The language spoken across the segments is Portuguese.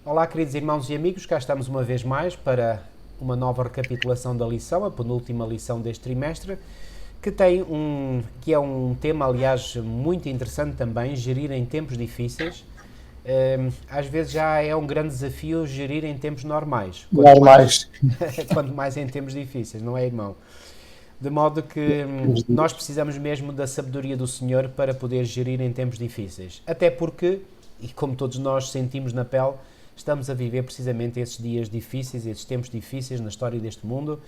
Olá, queridos irmãos e amigos, cá estamos uma vez mais para uma nova recapitulação da lição, a penúltima lição deste trimestre, que é um tema, aliás, muito interessante também, gerir em tempos difíceis. Às vezes já é um grande desafio gerir em tempos normais, Normais. quanto mais em tempos difíceis, não é, irmão? De modo que nós precisamos mesmo da sabedoria do Senhor para poder gerir em tempos difíceis. Até porque, e como todos nós sentimos na pele, estamos a viver precisamente esses dias difíceis, esses tempos difíceis na história deste mundo,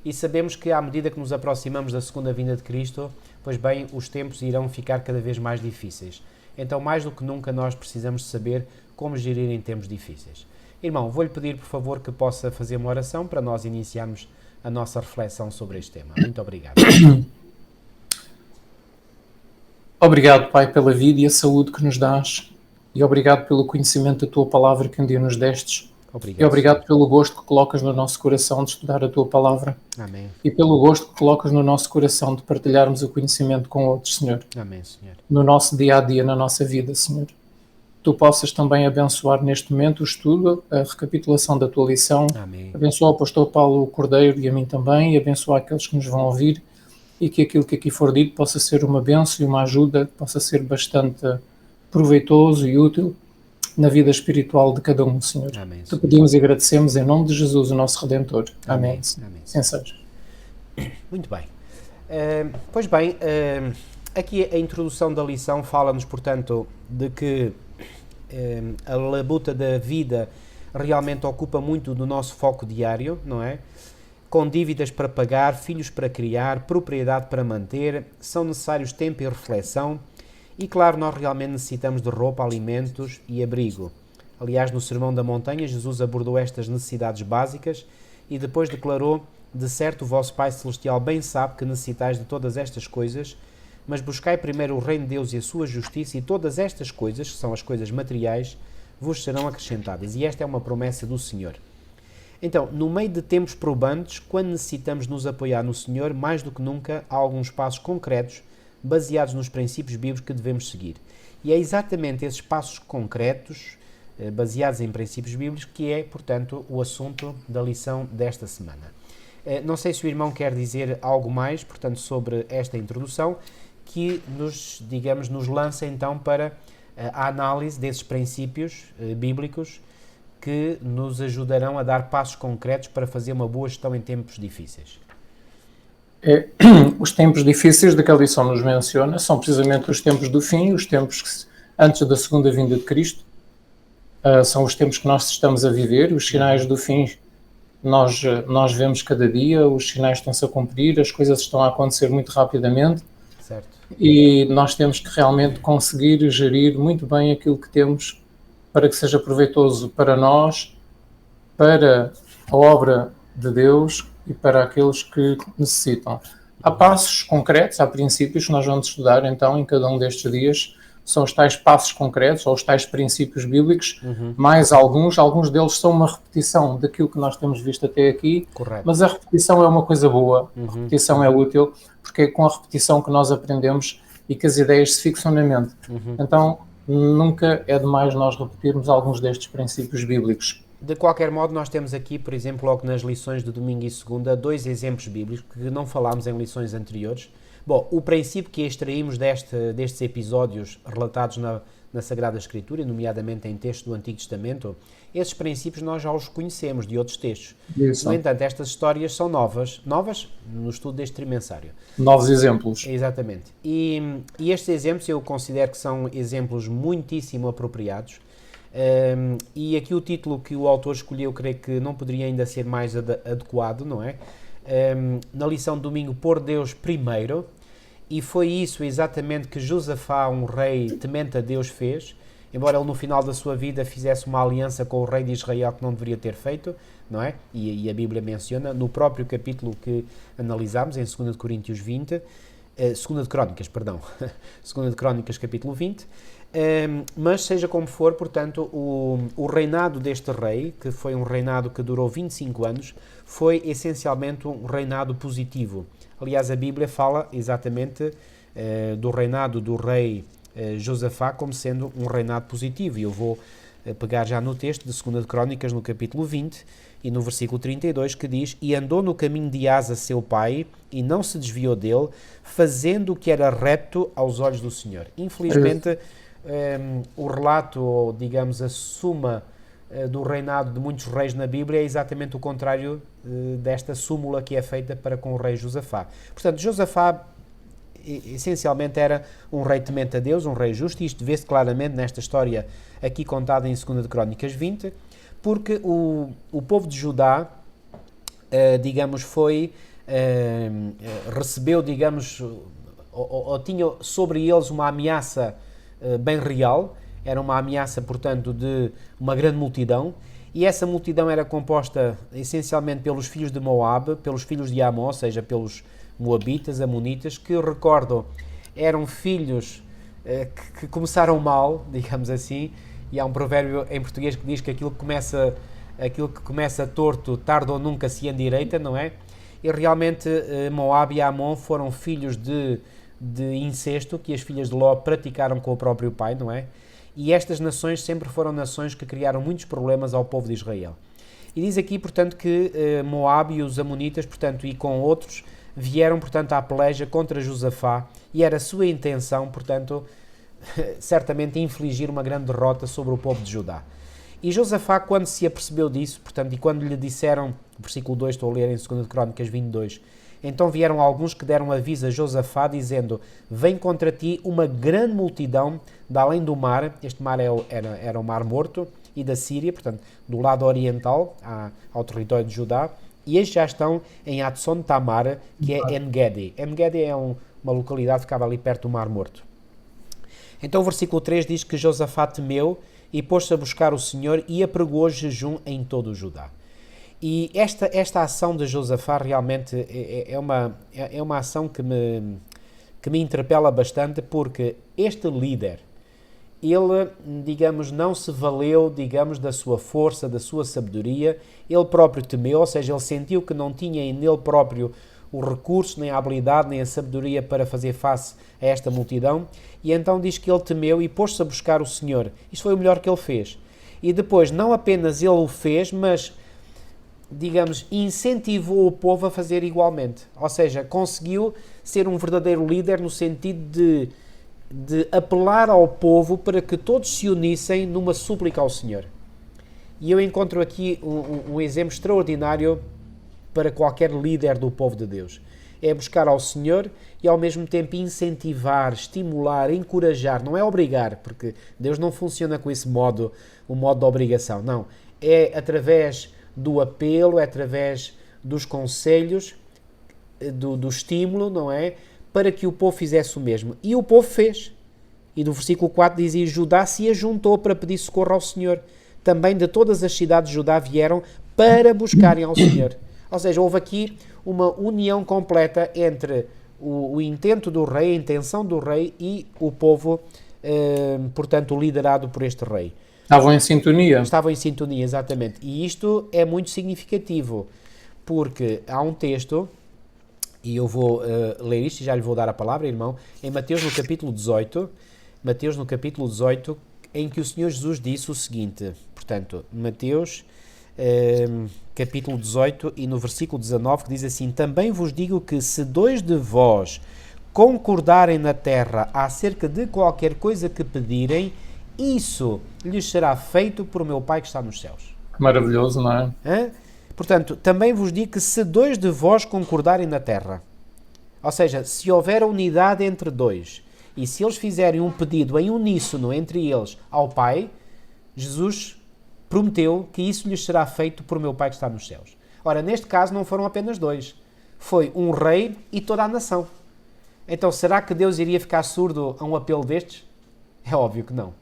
e sabemos que à medida que nos aproximamos da segunda vinda de Cristo, pois bem, os tempos irão ficar cada vez mais difíceis. Então, mais do que nunca, nós precisamos saber como gerir em tempos difíceis. Irmão, vou-lhe pedir, por favor, que possa fazer uma oração para nós iniciarmos a nossa reflexão sobre este tema. Muito obrigado. Obrigado, Pai, pela vida e a saúde que nos dás. E obrigado pelo conhecimento da Tua Palavra que um dia nos destes. Obrigado, E obrigado Senhor. pelo gosto que colocas no nosso coração de estudar a Tua Palavra. Amém. E pelo gosto que colocas no nosso coração de partilharmos o conhecimento com outros, Senhor. Amém, Senhor. No nosso dia-a-dia, na nossa vida, Senhor. Tu possas também abençoar neste momento o estudo, a recapitulação da Tua lição. Amém. Abençoa o pastor Paulo Cordeiro e a mim também. E abençoa aqueles que nos vão ouvir. E que aquilo que aqui for dito possa ser uma bênção e uma ajuda, possa ser bastante proveitoso e útil na vida espiritual de cada um, Senhor. Amém, Te Senhor. pedimos e agradecemos em nome de Jesus, o nosso Redentor. Amém. Amém. Assim seja. Muito bem. Pois bem, aqui a introdução da lição fala-nos, portanto, de que a labuta da vida realmente ocupa muito do nosso foco diário, não é? Com dívidas para pagar, filhos para criar, propriedade para manter, são necessários tempo e reflexão e, claro, nós realmente necessitamos de roupa, alimentos e abrigo. Aliás, no Sermão da Montanha, Jesus abordou estas necessidades básicas e depois declarou: de certo, o vosso Pai Celestial bem sabe que necessitais de todas estas coisas, mas buscai primeiro o reino de Deus e a sua justiça, e todas estas coisas, que são as coisas materiais, vos serão acrescentadas. E esta é uma promessa do Senhor. Então, no meio de tempos probantes, quando necessitamos nos apoiar no Senhor, mais do que nunca, há alguns passos concretos, baseados nos princípios bíblicos que devemos seguir. E é exatamente esses passos concretos, baseados em princípios bíblicos, que é, portanto, o assunto da lição desta semana. Não sei se o irmão quer dizer algo mais, portanto, sobre esta introdução, que nos lança então para a análise desses princípios bíblicos que nos ajudarão a dar passos concretos para fazer uma boa gestão em tempos difíceis. Os tempos difíceis de que a lição nos menciona são precisamente os tempos do fim, os tempos antes da segunda vinda de Cristo. São os tempos que nós estamos a viver, os sinais do fim nós vemos cada dia, os sinais estão-se a cumprir, as coisas estão a acontecer muito rapidamente. Certo. E nós temos que realmente conseguir gerir muito bem aquilo que temos para que seja proveitoso para nós, para a obra de Deus e para aqueles que necessitam. Há passos concretos, há princípios que nós vamos estudar então em cada um destes dias. São os tais passos concretos, ou os tais princípios bíblicos, mais alguns deles são uma repetição daquilo que nós temos visto até aqui. Correto. Mas a repetição é uma coisa boa, a repetição é útil, porque é com a repetição que nós aprendemos e que as ideias se fixam na mente. Então, nunca é demais nós repetirmos alguns destes princípios bíblicos. De qualquer modo, nós temos aqui, por exemplo, logo nas lições de domingo e segunda, 2 exemplos bíblicos que não falámos em lições anteriores. Bom, o princípio que extraímos destes episódios relatados na Sagrada Escritura, nomeadamente em textos do Antigo Testamento, esses princípios nós já os conhecemos de outros textos. Isso. No entanto, estas histórias são novas no estudo deste trimensário. Novos exemplos. Exatamente. E estes exemplos eu considero que são exemplos muitíssimo apropriados. E aqui o título que o autor escolheu, creio que não poderia ainda ser mais adequado, não é? Na lição de domingo, por Deus primeiro, e foi isso exatamente que Josafá, um rei temente a Deus, fez, embora ele no final da sua vida fizesse uma aliança com o rei de Israel que não deveria ter feito, não é? E a Bíblia menciona, no próprio capítulo que analisámos, em 2 de Coríntios 20, 2 de Crónicas, perdão, 2 de Crónicas capítulo 20, mas seja como for, portanto, o reinado deste rei, que foi um reinado que durou 25 anos, foi essencialmente um reinado positivo. Aliás, a Bíblia fala exatamente do reinado do rei Josafá como sendo um reinado positivo, e eu vou pegar já no texto de 2 de Crónicas, no capítulo 20, e no versículo 32, que diz: E andou no caminho de Asa, seu pai, e não se desviou dele, fazendo o que era reto aos olhos do Senhor. Infelizmente, o relato, ou digamos a suma do reinado de muitos reis na Bíblia é exatamente o contrário desta súmula que é feita para com o rei Josafá. Portanto, Josafá essencialmente era um rei temente a Deus, um rei justo, e isto vê-se claramente nesta história aqui contada em 2 de Crónicas 20, porque o povo de Judá, digamos, recebeu, digamos, ou tinha sobre eles uma ameaça bem real. Era uma ameaça, portanto, de uma grande multidão, e essa multidão era composta essencialmente pelos filhos de Moabe, pelos filhos de Amon, ou seja, pelos moabitas, amonitas, que, eu recordo, eram filhos que começaram mal, digamos assim, e há um provérbio em português que diz que aquilo que começa torto, tarde ou nunca se endireita, não é? E realmente Moabe e Amon foram filhos de incesto, que as filhas de Ló praticaram com o próprio pai, não é? E estas nações sempre foram nações que criaram muitos problemas ao povo de Israel. E diz aqui, portanto, que Moabe e os amonitas, portanto, e com outros, vieram, portanto, à peleja contra Josafá, e era a sua intenção, portanto, certamente infligir uma grande derrota sobre o povo de Judá. E Josafá, quando se apercebeu disso, portanto, e quando lhe disseram, versículo 2, estou a ler em 2 de Crónicas 22, então vieram alguns que deram aviso a Josafá, dizendo: Vem contra ti uma grande multidão de além do mar, este mar era o Mar Morto, e da Síria, portanto, do lado oriental, ao território de Judá, e estes já estão em Atson Tamar, que é En-Gedi. En-Gedi é uma localidade que ficava ali perto do Mar Morto. Então o versículo 3 diz que Josafá temeu e pôs-se a buscar o Senhor e apregoou jejum em todo o Judá. E esta ação de Josafá realmente é uma ação que me interpela bastante, porque este líder, ele, digamos, não se valeu, digamos, da sua força, da sua sabedoria, ele próprio temeu, ou seja, ele sentiu que não tinha nele próprio o recurso, nem a habilidade, nem a sabedoria para fazer face a esta multidão, e então diz que ele temeu e pôs-se a buscar o Senhor. Isto foi o melhor que ele fez. E depois, não apenas ele o fez, mas, digamos, incentivou o povo a fazer igualmente. Ou seja, conseguiu ser um verdadeiro líder no sentido de apelar ao povo para que todos se unissem numa súplica ao Senhor. E eu encontro aqui um exemplo extraordinário para qualquer líder do povo de Deus. É buscar ao Senhor e ao mesmo tempo incentivar, estimular, encorajar. Não é obrigar, porque Deus não funciona com esse modo, o modo de obrigação. Não. É através do apelo, é através dos conselhos, do estímulo, não é? Para que o povo fizesse o mesmo. E o povo fez. E no versículo 4 diz: E Judá se ajuntou para pedir socorro ao Senhor. Também de todas as cidades de Judá vieram para buscarem ao Senhor. Ou seja, houve aqui uma união completa entre o intento do rei, a intenção do rei e o povo, portanto, liderado por este rei. Estavam em sintonia. Estavam em sintonia, exatamente. E isto é muito significativo, porque há um texto, e eu vou ler isto e já lhe vou dar a palavra, irmão, em Mateus no capítulo 18, em que o Senhor Jesus disse o seguinte, portanto, Mateus capítulo 18 e no versículo 19, que diz assim: Também vos digo que se 2 de vós concordarem na terra acerca de qualquer coisa que pedirem, isso lhes será feito por meu Pai que está nos céus. Maravilhoso, não é? Hã? Portanto, também vos digo que se 2 de vós concordarem na terra, ou seja, se houver unidade entre dois, e se eles fizerem um pedido em uníssono entre eles ao Pai, Jesus prometeu que isso lhes será feito por meu Pai que está nos céus. Ora, neste caso não foram apenas 2. Foi um rei e toda a nação. Então, será que Deus iria ficar surdo a um apelo destes? É óbvio que não.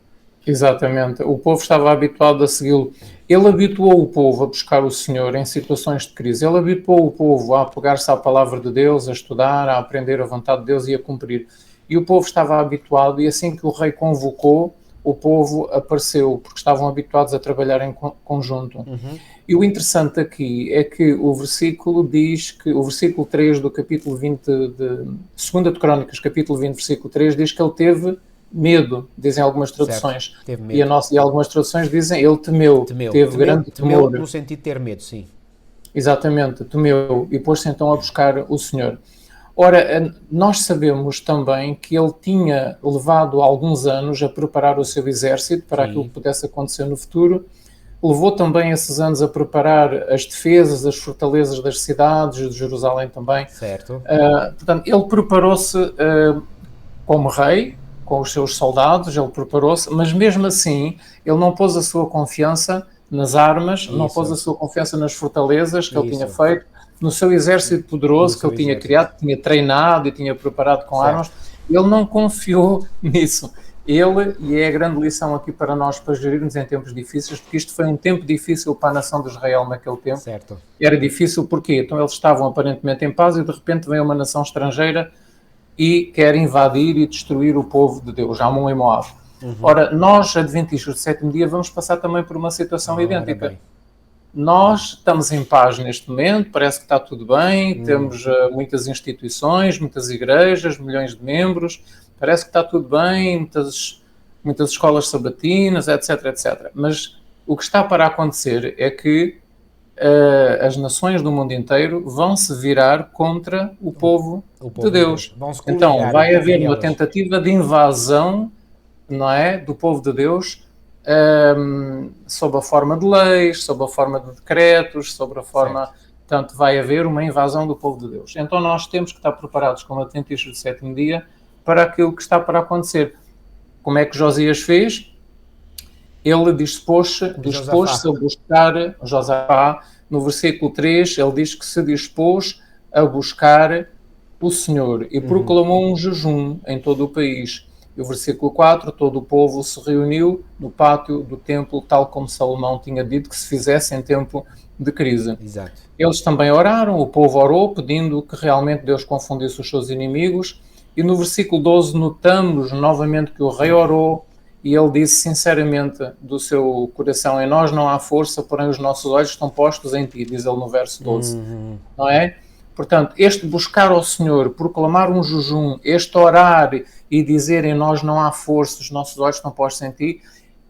Exatamente. O povo estava habituado a segui-lo. Ele habituou o povo a buscar o Senhor em situações de crise. Ele habituou o povo a apegar-se à palavra de Deus, a estudar, a aprender a vontade de Deus e a cumprir. E o povo estava habituado, e assim que o rei convocou, o povo apareceu, porque estavam habituados a trabalhar em conjunto. Uhum. E o interessante aqui é que o versículo diz que, o versículo 3 do capítulo 20 de 2 de Crónicas, capítulo 20, versículo 3, diz que ele teve medo, dizem algumas traduções. Certo. Teve medo. E algumas traduções dizem ele temeu. Teve grande temor. No sentido de ter medo, sim. Exatamente, temeu e pôs-se então a buscar o Senhor. Ora, nós sabemos também que ele tinha levado alguns anos a preparar o seu exército para aquilo que pudesse acontecer no futuro. Levou também esses anos a preparar as defesas, as fortalezas das cidades, de Jerusalém também. Certo. Portanto, ele preparou-se como rei, com os seus soldados, ele preparou-se, mas mesmo assim, ele não pôs a sua confiança nas armas, não pôs a sua confiança nas fortalezas que ele tinha feito, no seu exército poderoso que ele tinha criado, tinha treinado e tinha preparado com armas. Ele não confiou nisso. Ele, e é a grande lição aqui para nós, para gerirmos em tempos difíceis, porque isto foi um tempo difícil para a nação de Israel naquele tempo. Certo. Era difícil porque então eles estavam aparentemente em paz e de repente vem uma nação estrangeira e quer invadir e destruir o povo de Deus, Amon e Moab. Ora, nós, adventistas do sétimo dia, vamos passar também por uma situação idêntica. Nós estamos em paz neste momento, parece que está tudo bem, temos muitas instituições, muitas igrejas, milhões de membros, parece que está tudo bem, muitas escolas sabatinas, etc, etc. Mas o que está para acontecer é que as nações do mundo inteiro vão se virar contra o povo de Deus. Então vai haver uma tentativa de invasão, não é, do povo de Deus, sob a forma de leis, sob a forma de decretos, sob a forma... Portanto, vai haver uma invasão do povo de Deus. Então nós temos que estar preparados como adventistas do sétimo dia para aquilo que está para acontecer. Como é que Josias fez? Ele dispôs-se a buscar, Josafá, no versículo 3, ele diz que se dispôs a buscar o Senhor e proclamou um jejum em todo o país. E o versículo 4, todo o povo se reuniu no pátio do templo, tal como Salomão tinha dito que se fizesse em tempo de crise. Exato. Eles também oraram, o povo orou, pedindo que realmente Deus confundisse os seus inimigos. E no versículo 12 notamos novamente que o rei orou e ele disse sinceramente do seu coração: em nós não há força, porém os nossos olhos estão postos em ti, diz ele no verso 12. Não é? Portanto, este buscar ao Senhor, proclamar um jejum, este orar e dizer em nós não há força, os nossos olhos estão postos em ti,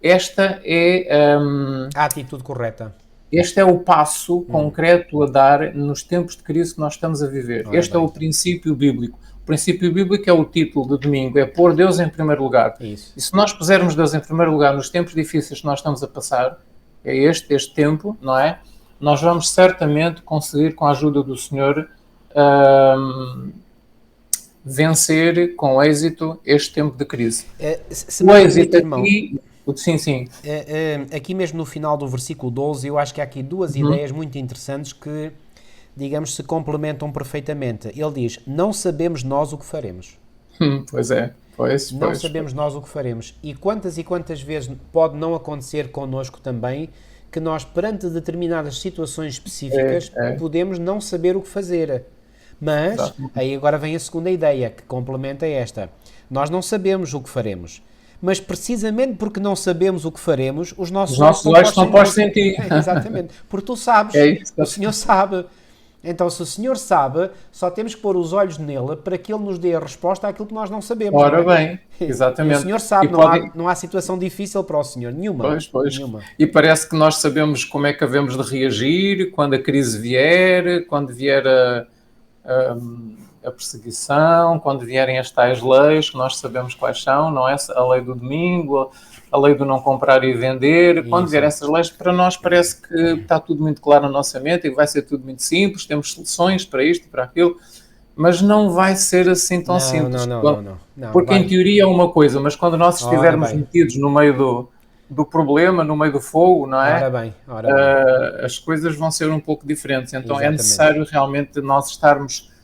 esta é a atitude correta. Este é o passo concreto a dar nos tempos de crise que nós estamos a viver. Este é o princípio bíblico. O princípio bíblico é o título de domingo, é pôr Deus em primeiro lugar. Isso. E se nós pusermos Deus em primeiro lugar nos tempos difíceis que nós estamos a passar, é este tempo, não é? Nós vamos certamente conseguir, com a ajuda do Senhor, vencer com êxito este tempo de crise. O êxito aqui... Sim. Aqui mesmo no final do versículo 12, eu acho que há aqui duas ideias muito interessantes que, digamos, se complementam perfeitamente. Ele diz: não sabemos nós o que faremos. Pois é. Não sabemos nós o que faremos. E quantas vezes pode não acontecer connosco também, que nós, perante determinadas situações específicas, podemos não saber o que fazer. Mas, aí agora vem a segunda ideia, que complementa esta. Nós não sabemos o que faremos. Mas precisamente porque não sabemos o que faremos, os nossos olhos estão postos em ti. Exatamente. Porque tu sabes, o Senhor sabe. Então, se o Senhor sabe, só temos que pôr os olhos nele para que ele nos dê a resposta àquilo que nós não sabemos. Ora bem, exatamente. O Senhor sabe, não há situação difícil para o Senhor, nenhuma. Nenhuma. E parece que nós sabemos como é que havemos de reagir quando a crise vier, quando vier a perseguição, quando vierem as tais leis, que nós sabemos quais são, não é? A lei do domingo, a lei do não comprar e vender. Quando vierem essas leis, para nós parece que está tudo muito claro na nossa mente e vai ser tudo muito simples, temos soluções para isto e para aquilo, mas não vai ser assim tão simples. Não, porque em teoria é uma coisa, mas quando nós estivermos metidos no meio do problema, no meio do fogo, não é? Ora bem. As coisas vão ser um pouco diferentes. Então é necessário realmente nós estarmos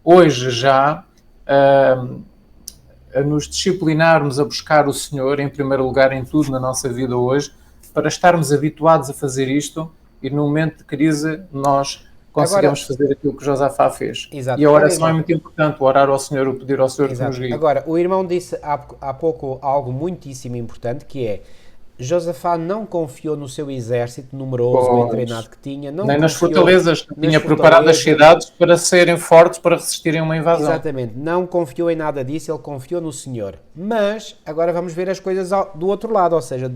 hoje já a nos disciplinarmos a buscar o Senhor em primeiro lugar em tudo na nossa vida hoje, para estarmos habituados a fazer isto e no momento de crise nós conseguimos fazer aquilo que Josafá fez. Exato. E a oração é muito importante, o orar ao Senhor, o pedir ao Senhor que nos guie. Agora, o irmão disse há pouco algo muitíssimo importante, que é Josafá não confiou no seu exército numeroso, bem Pois. treinado que tinha, não Nem nas confiou fortalezas. nas Tinha preparado as fortalezas. cidades para serem fortes, para resistirem a uma invasão. Exatamente, não confiou em nada disso, ele confiou no Senhor. Mas agora vamos ver as coisas do outro lado, ou seja,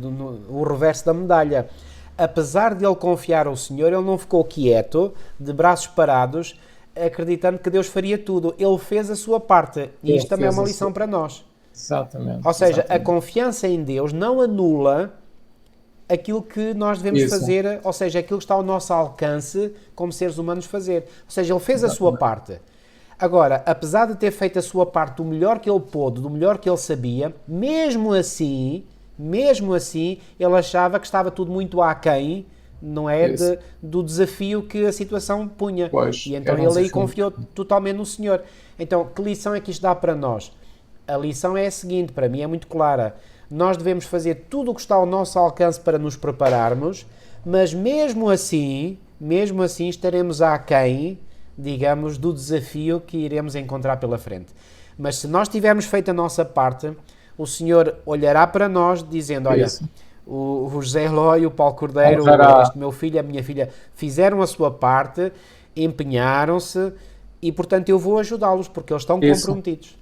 o reverso da medalha. Apesar de ele confiar ao Senhor, ele não ficou quieto, de braços parados, acreditando que Deus faria tudo. Ele fez a sua parte. E Ele isto também é fez uma a lição sua- para nós. Exatamente. Ou seja, a exatamente. confiança em Deus não anula aquilo que nós devemos Isso. fazer, ou seja, aquilo que está ao nosso alcance como seres humanos fazer. Ou seja, ele fez a sua Exatamente. parte. Agora, apesar de ter feito a sua parte do melhor que ele pôde, do melhor que ele sabia, mesmo assim, ele achava que estava tudo muito aquém, não é, Isso. do desafio que a situação punha. Pois, E então era um ele aí desafio. confiou totalmente no Senhor. Então, que lição é que isto dá para nós? A lição é a seguinte, para mim é muito clara. Nós devemos fazer tudo o que está ao nosso alcance para nos prepararmos, mas mesmo assim estaremos aquém, digamos, do desafio que iremos encontrar pela frente. Mas se nós tivermos feito a nossa parte, o Senhor olhará para nós dizendo, olha, Isso. o José Eloy, o Paulo Cordeiro, Honrará. este meu filho, a minha filha, fizeram a sua parte, empenharam-se e, portanto, eu vou ajudá-los porque eles estão Isso. comprometidos.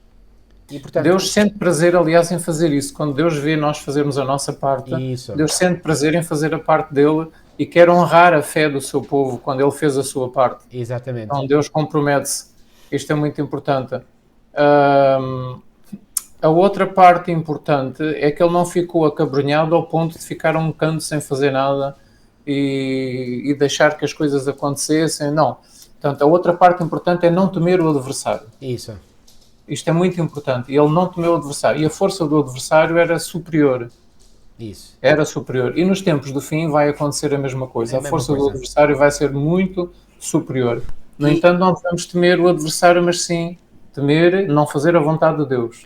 E, portanto, Deus sente prazer, aliás, em fazer isso. Quando Deus vê nós fazermos a nossa parte, Isso. Deus sente prazer em fazer a parte dele e quer honrar a fé do seu povo quando ele fez a sua parte. Exatamente. Então Deus compromete-se. Isto é muito importante. A outra parte importante é que ele não ficou acabrunhado ao ponto de ficar um canto sem fazer nada e deixar que as coisas acontecessem. Não. Portanto, a outra parte importante é não temer o adversário. Isso. Isto é muito importante. Ele não temeu o adversário. E a força do adversário era superior. Isso. Era superior. E nos tempos do fim vai acontecer a mesma coisa. É a A mesma força do coisa. adversário vai ser muito superior. No E- entanto, não devemos temer o adversário, mas sim temer não fazer a vontade de Deus.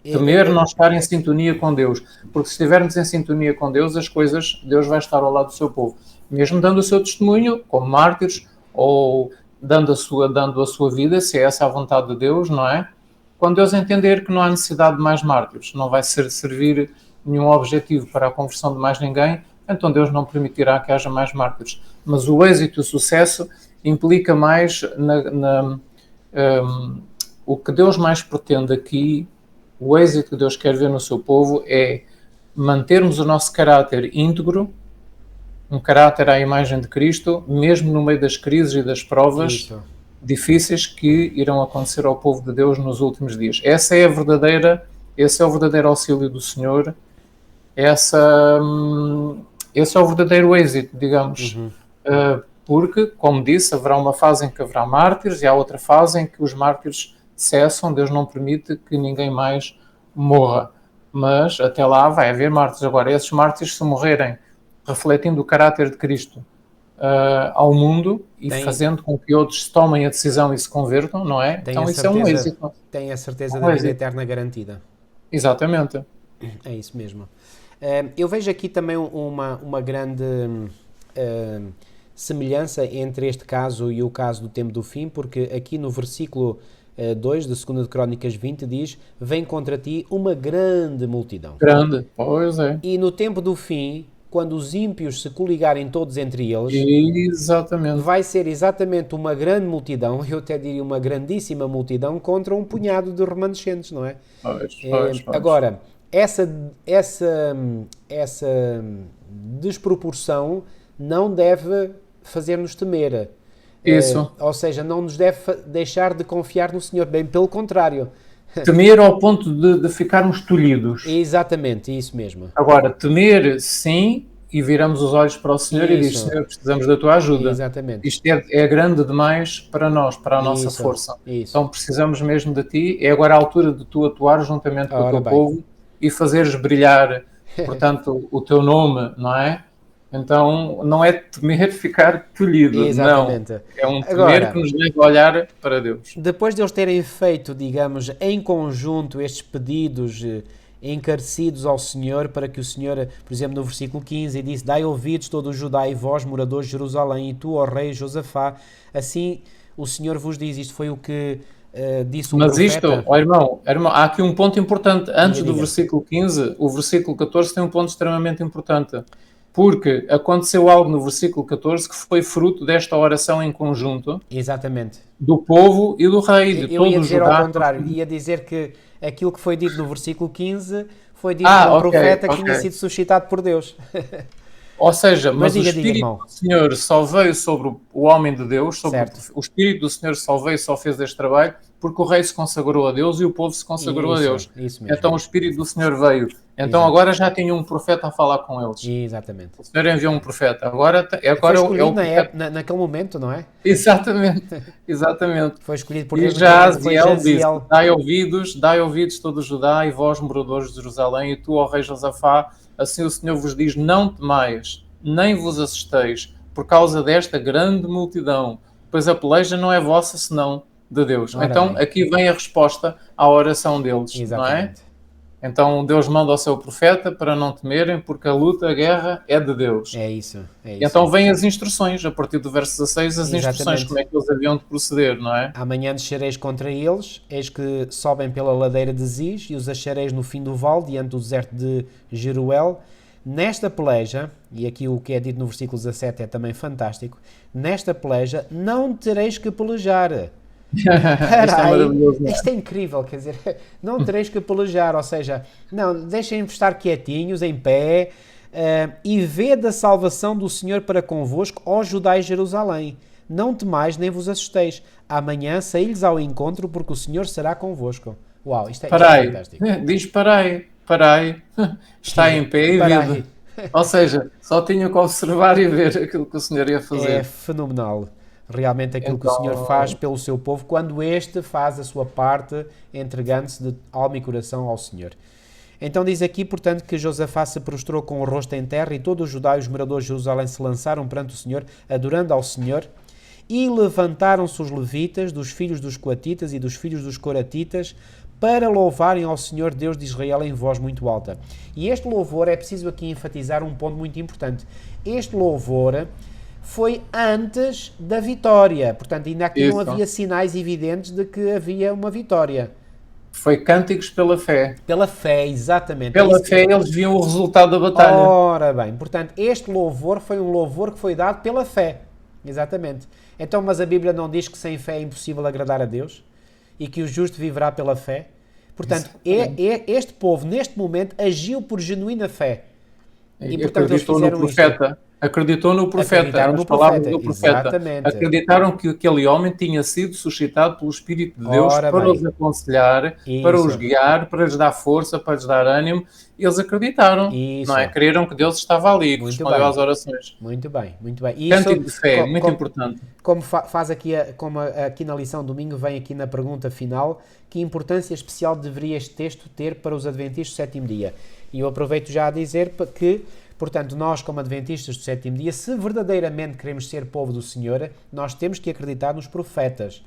Temer não estar em sintonia com Deus. Porque se estivermos em sintonia com Deus, as coisas, Deus vai estar ao lado do seu povo. Mesmo dando o seu testemunho, como mártires, ou dando a sua vida, se é essa a vontade de Deus, não é? Quando Deus entender que não há necessidade de mais mártires, não vai servir nenhum objetivo para a conversão de mais ninguém, então Deus não permitirá que haja mais mártires. Mas o êxito e o sucesso implica mais o que Deus mais pretende aqui, o êxito que Deus quer ver no seu povo é mantermos o nosso caráter íntegro, um caráter à imagem de Cristo, mesmo no meio das crises e das provas Isso. difíceis que irão acontecer ao povo de Deus nos últimos dias. Esse é o verdadeiro auxílio do Senhor, esse é o verdadeiro êxito, digamos. Porque, como disse, haverá uma fase em que haverá mártires e há outra fase em que os mártires cessam, Deus não permite que ninguém mais morra. Mas até lá vai haver mártires. Agora, esses mártires, se morrerem refletindo o caráter de Cristo ao mundo e fazendo com que outros tomem a decisão e se convertam, não é? Então isso é um êxito. Tem a certeza da vida eterna garantida. Exatamente. É isso mesmo. Eu vejo aqui também uma grande semelhança entre este caso e o caso do tempo do fim, porque aqui no versículo 2 de 2 de Crónicas 20 diz: vem contra ti uma grande multidão. Grande, pois é. E no tempo do fim, quando os ímpios se coligarem todos entre eles, exatamente, vai ser exatamente uma grande multidão, eu até diria uma grandíssima multidão, contra um punhado de remanescentes, não é? Pois. Agora, essa desproporção não deve fazer-nos temer. Isso. Ou seja, não nos deve deixar de confiar no Senhor, bem pelo contrário. Temer ao ponto de ficarmos tolhidos. Exatamente, isso mesmo. Agora, temer sim, e viramos os olhos para o Senhor e diz: Senhor, precisamos da tua ajuda. Exatamente. Isto é grande demais para nós, para a nossa força. Então precisamos mesmo de ti. É agora a altura de tu atuar juntamente com o teu povo e fazeres brilhar, portanto, o teu nome, não é? Então, não é temer ficar tolhido, exatamente. Não. É um temer que nos leva a olhar para Deus. Depois de eles terem feito, digamos, em conjunto estes pedidos encarecidos ao Senhor, para que o Senhor, por exemplo, no versículo 15, disse: dai ouvidos todo o Judá e vós, moradores de Jerusalém, e tu, ó rei Josafá, assim o Senhor vos diz. Isto foi o que disse um Mas profeta... isto, ó irmão, há aqui um ponto importante. Antes do diga. versículo 15, o versículo 14 tem um ponto extremamente importante. Porque aconteceu algo no versículo 14 que foi fruto desta oração em conjunto Exatamente. do povo e do rei, de Eu todo ia o dizer Judá. ao contrário, ia dizer que aquilo que foi dito no versículo 15 foi dito por um profeta que tinha sido suscitado por Deus. Ou seja, mas diga, o Espírito irmão. do Senhor só veio sobre o homem de Deus, o Espírito do Senhor só veio, só fez este trabalho, porque o rei se consagrou a Deus e o povo se consagrou a Deus. Isso mesmo. Então o Espírito do Senhor veio. Então agora já tinha um profeta a falar com eles. Exatamente. O Senhor enviou um profeta. Agora foi escolhido naquele momento, não é? Exatamente. Exatamente. Foi escolhido por Deus. E Jaziel disse: dai ouvidos todo o Judá e vós, moradores de Jerusalém, e tu, ó rei Josafá, assim o Senhor vos diz: não temais, nem vos assusteis, por causa desta grande multidão, pois a peleja não é vossa, senão de Deus. Então, aqui vem a resposta à oração deles, exatamente. Não é? Então, Deus manda ao seu profeta para não temerem, porque a luta, a guerra é de Deus. É isso. E então vêm as instruções, a partir do verso 16, as instruções, como é que eles haviam de proceder, não é? Amanhã descereis contra eles, eis que sobem pela ladeira de Ziz, e os achareis no fim do vale, diante do deserto de Jeruel. Nesta peleja, e aqui o que é dito no versículo 17 é também fantástico, nesta peleja não tereis que pelejar. Isto é maravilhoso. Isto é incrível, quer dizer, não tereis que pelejar, ou seja, não, deixem-me estar quietinhos, em pé, e vede a salvação do Senhor para convosco, ó Judá e Jerusalém. Não temais, nem vos assusteis. Amanhã saí-lhes ao encontro, porque o Senhor será convosco. Uau, isto é fantástico. Diz parai, está em pé e vede. Ou seja, só tinham que observar e ver aquilo que o Senhor ia fazer. É fenomenal. Realmente aquilo que o Senhor faz pelo seu povo, quando este faz a sua parte, entregando-se de alma e coração ao Senhor. Então diz aqui, portanto, que Josafá se prostrou com o rosto em terra, e todo o Judá e os moradores de Jerusalém se lançaram perante o Senhor, adorando ao Senhor, e levantaram-se os levitas, dos filhos dos coatitas e dos filhos dos coratitas, para louvarem ao Senhor Deus de Israel em voz muito alta. E este louvor, é preciso aqui enfatizar um ponto muito importante. Este louvor foi antes da vitória. Portanto, ainda aqui não havia sinais evidentes de que havia uma vitória. Foi cânticos pela fé. Pela fé, exatamente. Pela fé eles viam o resultado da batalha. Ora bem, portanto, este louvor foi um louvor que foi dado pela fé. Exatamente. Então, mas a Bíblia não diz que sem fé é impossível agradar a Deus? E que o justo viverá pela fé? Portanto, este povo, neste momento, agiu por genuína fé. E portanto, eles fizeram no profeta. Isto. Acreditou no profeta, nas palavras do profeta. Exatamente. Acreditaram que aquele homem tinha sido suscitado pelo Espírito de Deus para os aconselhar, para os guiar, para lhes dar força, para lhes dar ânimo. Eles acreditaram, não é? Creram que Deus estava ali, que respondeu às orações. Muito bem, muito bem. Cântico de fé, muito importante. Como faz aqui, como aqui na lição domingo, vem aqui na pergunta final, que importância especial deveria este texto ter para os adventistas do sétimo dia? E eu aproveito já a dizer que, portanto, nós como adventistas do sétimo dia, se verdadeiramente queremos ser povo do Senhor, nós temos que acreditar nos profetas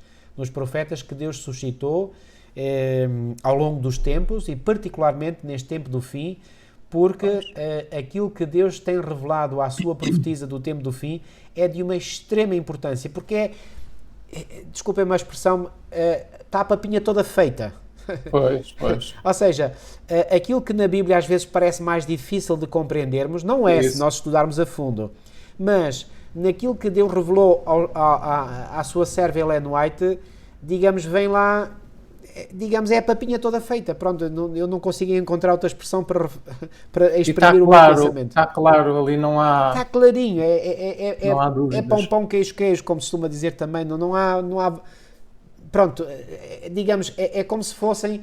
que Deus suscitou ao longo dos tempos e particularmente neste tempo do fim, porque aquilo que Deus tem revelado à sua profetisa do tempo do fim é de uma extrema importância, porque desculpem-me a expressão, está a papinha toda feita. Pois. Ou seja, aquilo que na Bíblia às vezes parece mais difícil de compreendermos, não é se nós estudarmos a fundo, mas naquilo que Deus revelou à sua serva Ellen White, digamos, vem lá, digamos, é a papinha toda feita. Pronto, eu não consigo encontrar outra expressão para exprimir o meu pensamento. Está claro, ali não há... Está clarinho, não há dúvidas. É pão, queijo, como se costuma dizer também, não há pronto, digamos, é como se fossem,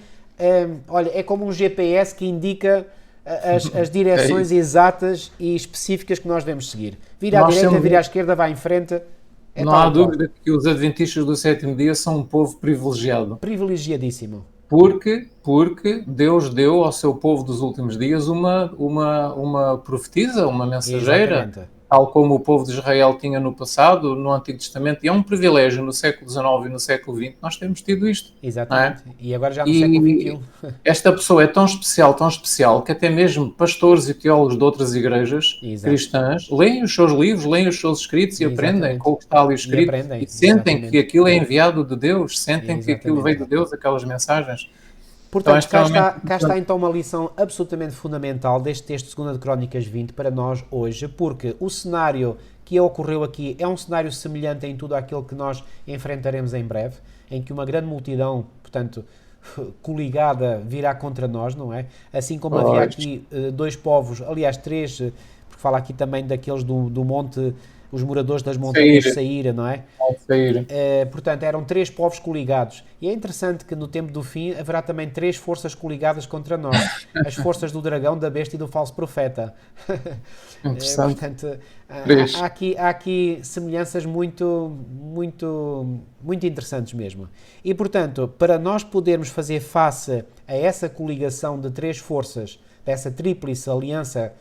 olha, é como um GPS que indica as direções exatas e específicas que nós devemos seguir. Vira à direita, vira à esquerda, vai em frente. Não há dúvida que os adventistas do sétimo dia são um povo privilegiado. Privilegiadíssimo. Porque Deus deu ao seu povo dos últimos dias uma profetisa, uma mensageira, exatamente. tal como o povo de Israel tinha no passado, no Antigo Testamento, e é um privilégio no século XIX e no século XX, nós temos tido isto. Exatamente. Não é? E agora já no século E XXI. esta pessoa é tão especial, que até mesmo pastores e teólogos de outras igrejas Exato. cristãs leem os seus livros, leem os seus escritos e aprendem Exatamente. com o que está ali E escrito aprendem, e sentem exatamente. que aquilo é enviado de Deus, sentem que aquilo Exatamente. veio de Deus, aquelas mensagens. Então é Portanto, cá extremamente está importante. então uma lição absolutamente fundamental deste texto de 2 de Crónicas 20 para nós hoje, porque o cenário que ocorreu aqui é um cenário semelhante em tudo aquilo que nós enfrentaremos em breve, em que uma grande multidão, portanto, coligada virá contra nós, não é? Assim como havia Pois. aqui dois povos, aliás, três, porque fala aqui também daqueles do monte, os moradores das montanhas de Saíra, não é? Ao sair. Portanto, eram três povos coligados. E é interessante que no tempo do fim haverá também três forças coligadas contra nós. As forças do dragão, da besta e do falso profeta. Interessante. Portanto, Três. há aqui semelhanças muito interessantes mesmo. E, portanto, para nós podermos fazer face a essa coligação de três forças, dessa tríplice aliança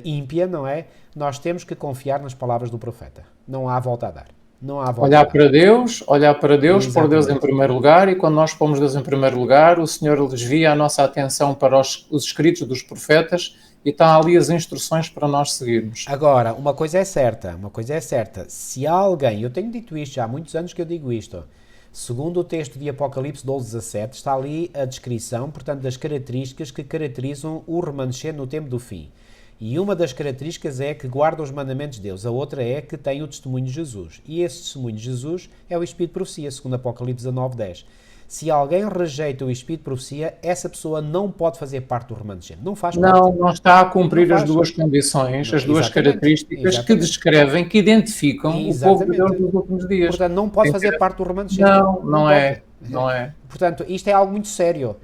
ímpia, não é? Nós temos que confiar nas palavras do profeta. Não há volta a dar. Não há volta Olhar a dar. para Deus, pôr Deus em Exatamente. primeiro lugar, e quando nós pomos Deus em primeiro lugar, o Senhor desvia a nossa atenção para os escritos dos profetas e está ali as instruções para nós seguirmos. Agora, uma coisa é certa. Se há alguém, eu tenho dito isto já há muitos anos que eu digo isto, segundo o texto de Apocalipse 12:17, está ali a descrição, portanto, das características que caracterizam o remanescente no tempo do fim. E uma das características é que guarda os mandamentos de Deus, a outra é que tem o testemunho de Jesus. E esse testemunho de Jesus é o Espírito de Profecia, segundo Apocalipse 19:10. Se alguém rejeita o Espírito de Profecia, essa pessoa não pode fazer parte do remanescente. Não faz parte. Não está a cumprir Não as faz. duas condições, as duas Exatamente. características que descrevem, que identificam o povo de Deus nos últimos dias. Portanto, não pode fazer parte do remanescente. Não é. Portanto, isto é algo muito sério.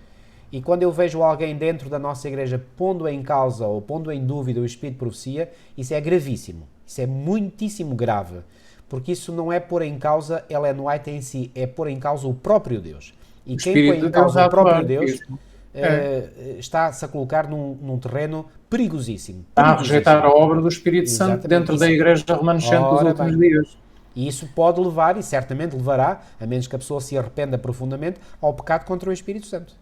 E quando eu vejo alguém dentro da nossa igreja pondo em causa ou pondo em dúvida o Espírito de Profecia, isso é gravíssimo. Isso é muitíssimo grave. Porque isso não é pôr em causa Ellen White em si, é pôr em causa o próprio Deus. E quem põe em causa o próprio Deus está-se a colocar num terreno perigosíssimo. Está a rejeitar a obra do Espírito Santo Exatamente. dentro da igreja remanescente dos últimos dias. E isso pode levar, e certamente levará, a menos que a pessoa se arrependa profundamente, ao pecado contra o Espírito Santo.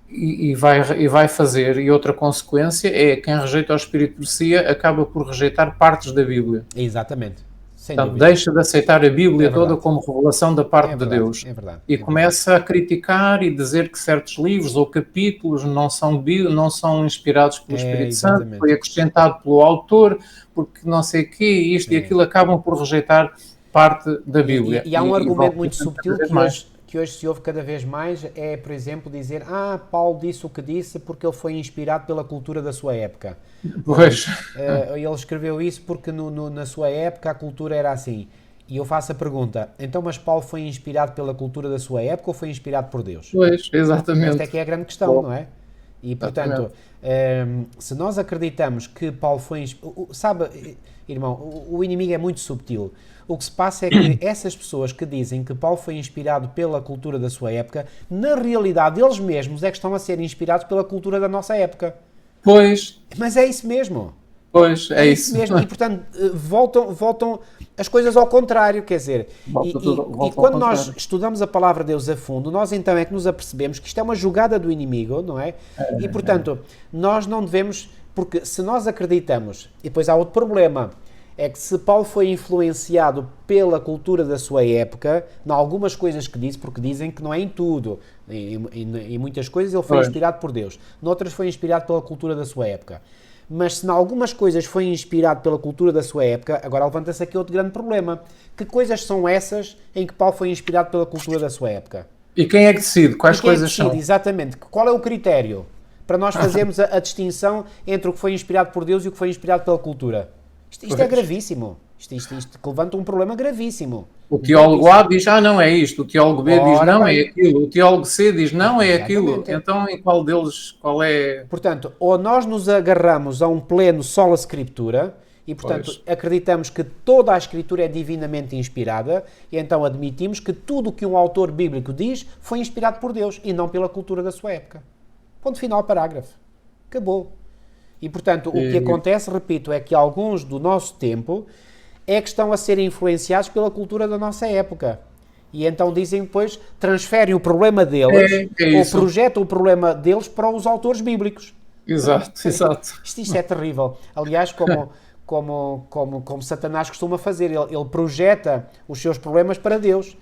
E vai fazer, e outra consequência é quem rejeita o Espírito de Profecia acaba por rejeitar partes da Bíblia. Exatamente. Sem Portanto, dúvida. deixa de aceitar a Bíblia toda como revelação da parte de Deus. É verdade. E começa a criticar e dizer que certos livros ou capítulos não são inspirados pelo Espírito Santo, foi acrescentado pelo autor, porque não sei o quê, isto e aquilo, acabam por rejeitar parte da Bíblia. E há um argumento muito subtil que hoje se ouve cada vez mais, é, por exemplo, dizer Paulo disse o que disse porque ele foi inspirado pela cultura da sua época. Pois. Ele escreveu isso porque na sua época a cultura era assim. E eu faço a pergunta, então mas Paulo foi inspirado pela cultura da sua época ou foi inspirado por Deus? Pois, exatamente. Esta é que é a grande questão, não é? E, portanto, se nós acreditamos que Paulo foi... Sabe, irmão, o inimigo é muito subtil. O que se passa é que essas pessoas que dizem que Paulo foi inspirado pela cultura da sua época, na realidade, eles mesmos é que estão a ser inspirados pela cultura da nossa época. Pois. Mas é isso mesmo. Pois, é isso mesmo. E, portanto, voltam as coisas ao contrário, quer dizer, e quando nós estudamos a palavra de Deus a fundo, nós então é que nos apercebemos que isto é uma jogada do inimigo, não é? E, portanto, nós não devemos, porque se nós acreditamos, e depois há outro problema, é que se Paulo foi influenciado pela cultura da sua época, em algumas coisas que disse, porque dizem que não é em tudo, em muitas coisas ele foi inspirado por Deus, noutras foi inspirado pela cultura da sua época. Mas se em algumas coisas foi inspirado pela cultura da sua época, agora levanta-se aqui outro grande problema. Que coisas são essas em que Paulo foi inspirado pela cultura da sua época? E quem é que decide? Quais coisas são? Exatamente. Qual é o critério para nós fazermos a distinção entre o que foi inspirado por Deus e o que foi inspirado pela cultura? Isto é gravíssimo. Isto que levanta um problema gravíssimo. O teólogo A diz, não é isto. O teólogo B diz, não é aquilo. O teólogo C diz, não é aquilo. Então, em qual deles, qual é... Portanto, ou nós nos agarramos a um pleno sola Scriptura e, portanto, acreditamos que toda a Escritura é divinamente inspirada e então admitimos que tudo o que um autor bíblico diz foi inspirado por Deus e não pela cultura da sua época. Ponto final, parágrafo. Acabou. E, portanto, o que acontece, repito, é que alguns do nosso tempo é que estão a ser influenciados pela cultura da nossa época. E então dizem depois, transferem o problema deles, ou projetam o problema deles para os autores bíblicos. Exato. Isto é terrível. Aliás, como Satanás costuma fazer, ele projeta os seus problemas para Deus.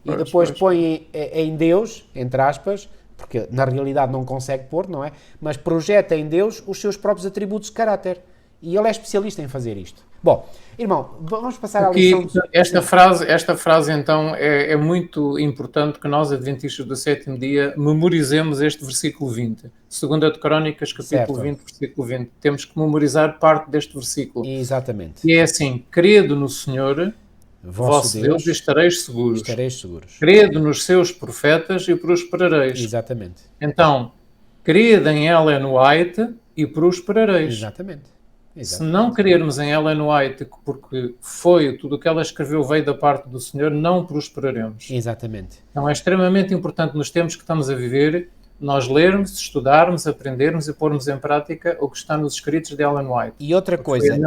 E depois põe em Deus, entre aspas, porque na realidade não consegue pôr, não é? Mas projeta em Deus os seus próprios atributos de caráter. E ele é especialista em fazer isto. Bom, irmão, vamos passar à lição... Esta frase então, é muito importante que nós, adventistas do sétimo dia, memorizemos este versículo 20. 2 de Crónicas, capítulo 20, versículo 20. Temos que memorizar parte deste versículo. Exatamente. E é assim, credo no Senhor, vosso Deus, e estareis seguros. Credo nos seus profetas e prosperareis. Exatamente. Então, crede em Ellen White e prosperareis. Exatamente. Se não crermos em Ellen White, porque tudo o que ela escreveu veio da parte do Senhor, não prosperaremos. Exatamente. Então é extremamente importante nos tempos que estamos a viver, nós lermos, estudarmos, aprendermos e pormos em prática o que está nos escritos de Ellen White. E outra coisa...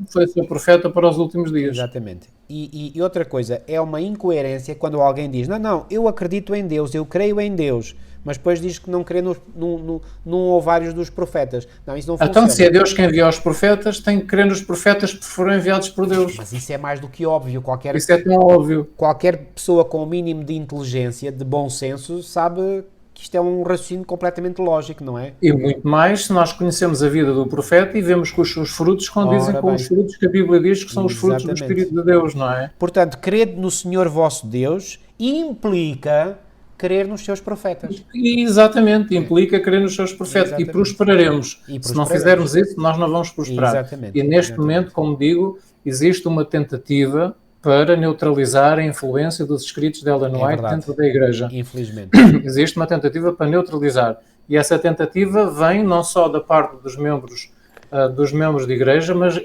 Foi o seu profeta para os últimos dias. Exatamente. E outra coisa, é uma incoerência quando alguém diz, não, eu acredito em Deus, eu creio em Deus, mas depois diz que não crê num ou vários dos profetas. Não, isso não funciona. Então, se é Deus quem enviou os profetas, tem que crer nos profetas que foram enviados por Deus. Mas isso é mais do que óbvio. Isso é tão óbvio. Qualquer pessoa com o mínimo de inteligência, de bom senso, sabe que isto é um raciocínio completamente lógico, não é? E muito mais se nós conhecemos a vida do profeta e vemos que os seus frutos condizem com os frutos que a Bíblia diz que são os frutos do Espírito de Deus, não é? Portanto, crer no Senhor vosso Deus implica crer nos seus profetas. Exatamente, implica crer nos seus profetas. E prosperaremos. Se não fizermos isso, nós não vamos prosperar. Exatamente. E neste momento, como digo, existe uma tentativa para neutralizar a influência dos escritos de Ellen White dentro da Igreja. Infelizmente. Existe uma tentativa para neutralizar. E essa tentativa vem não só da parte dos membros de igreja, mas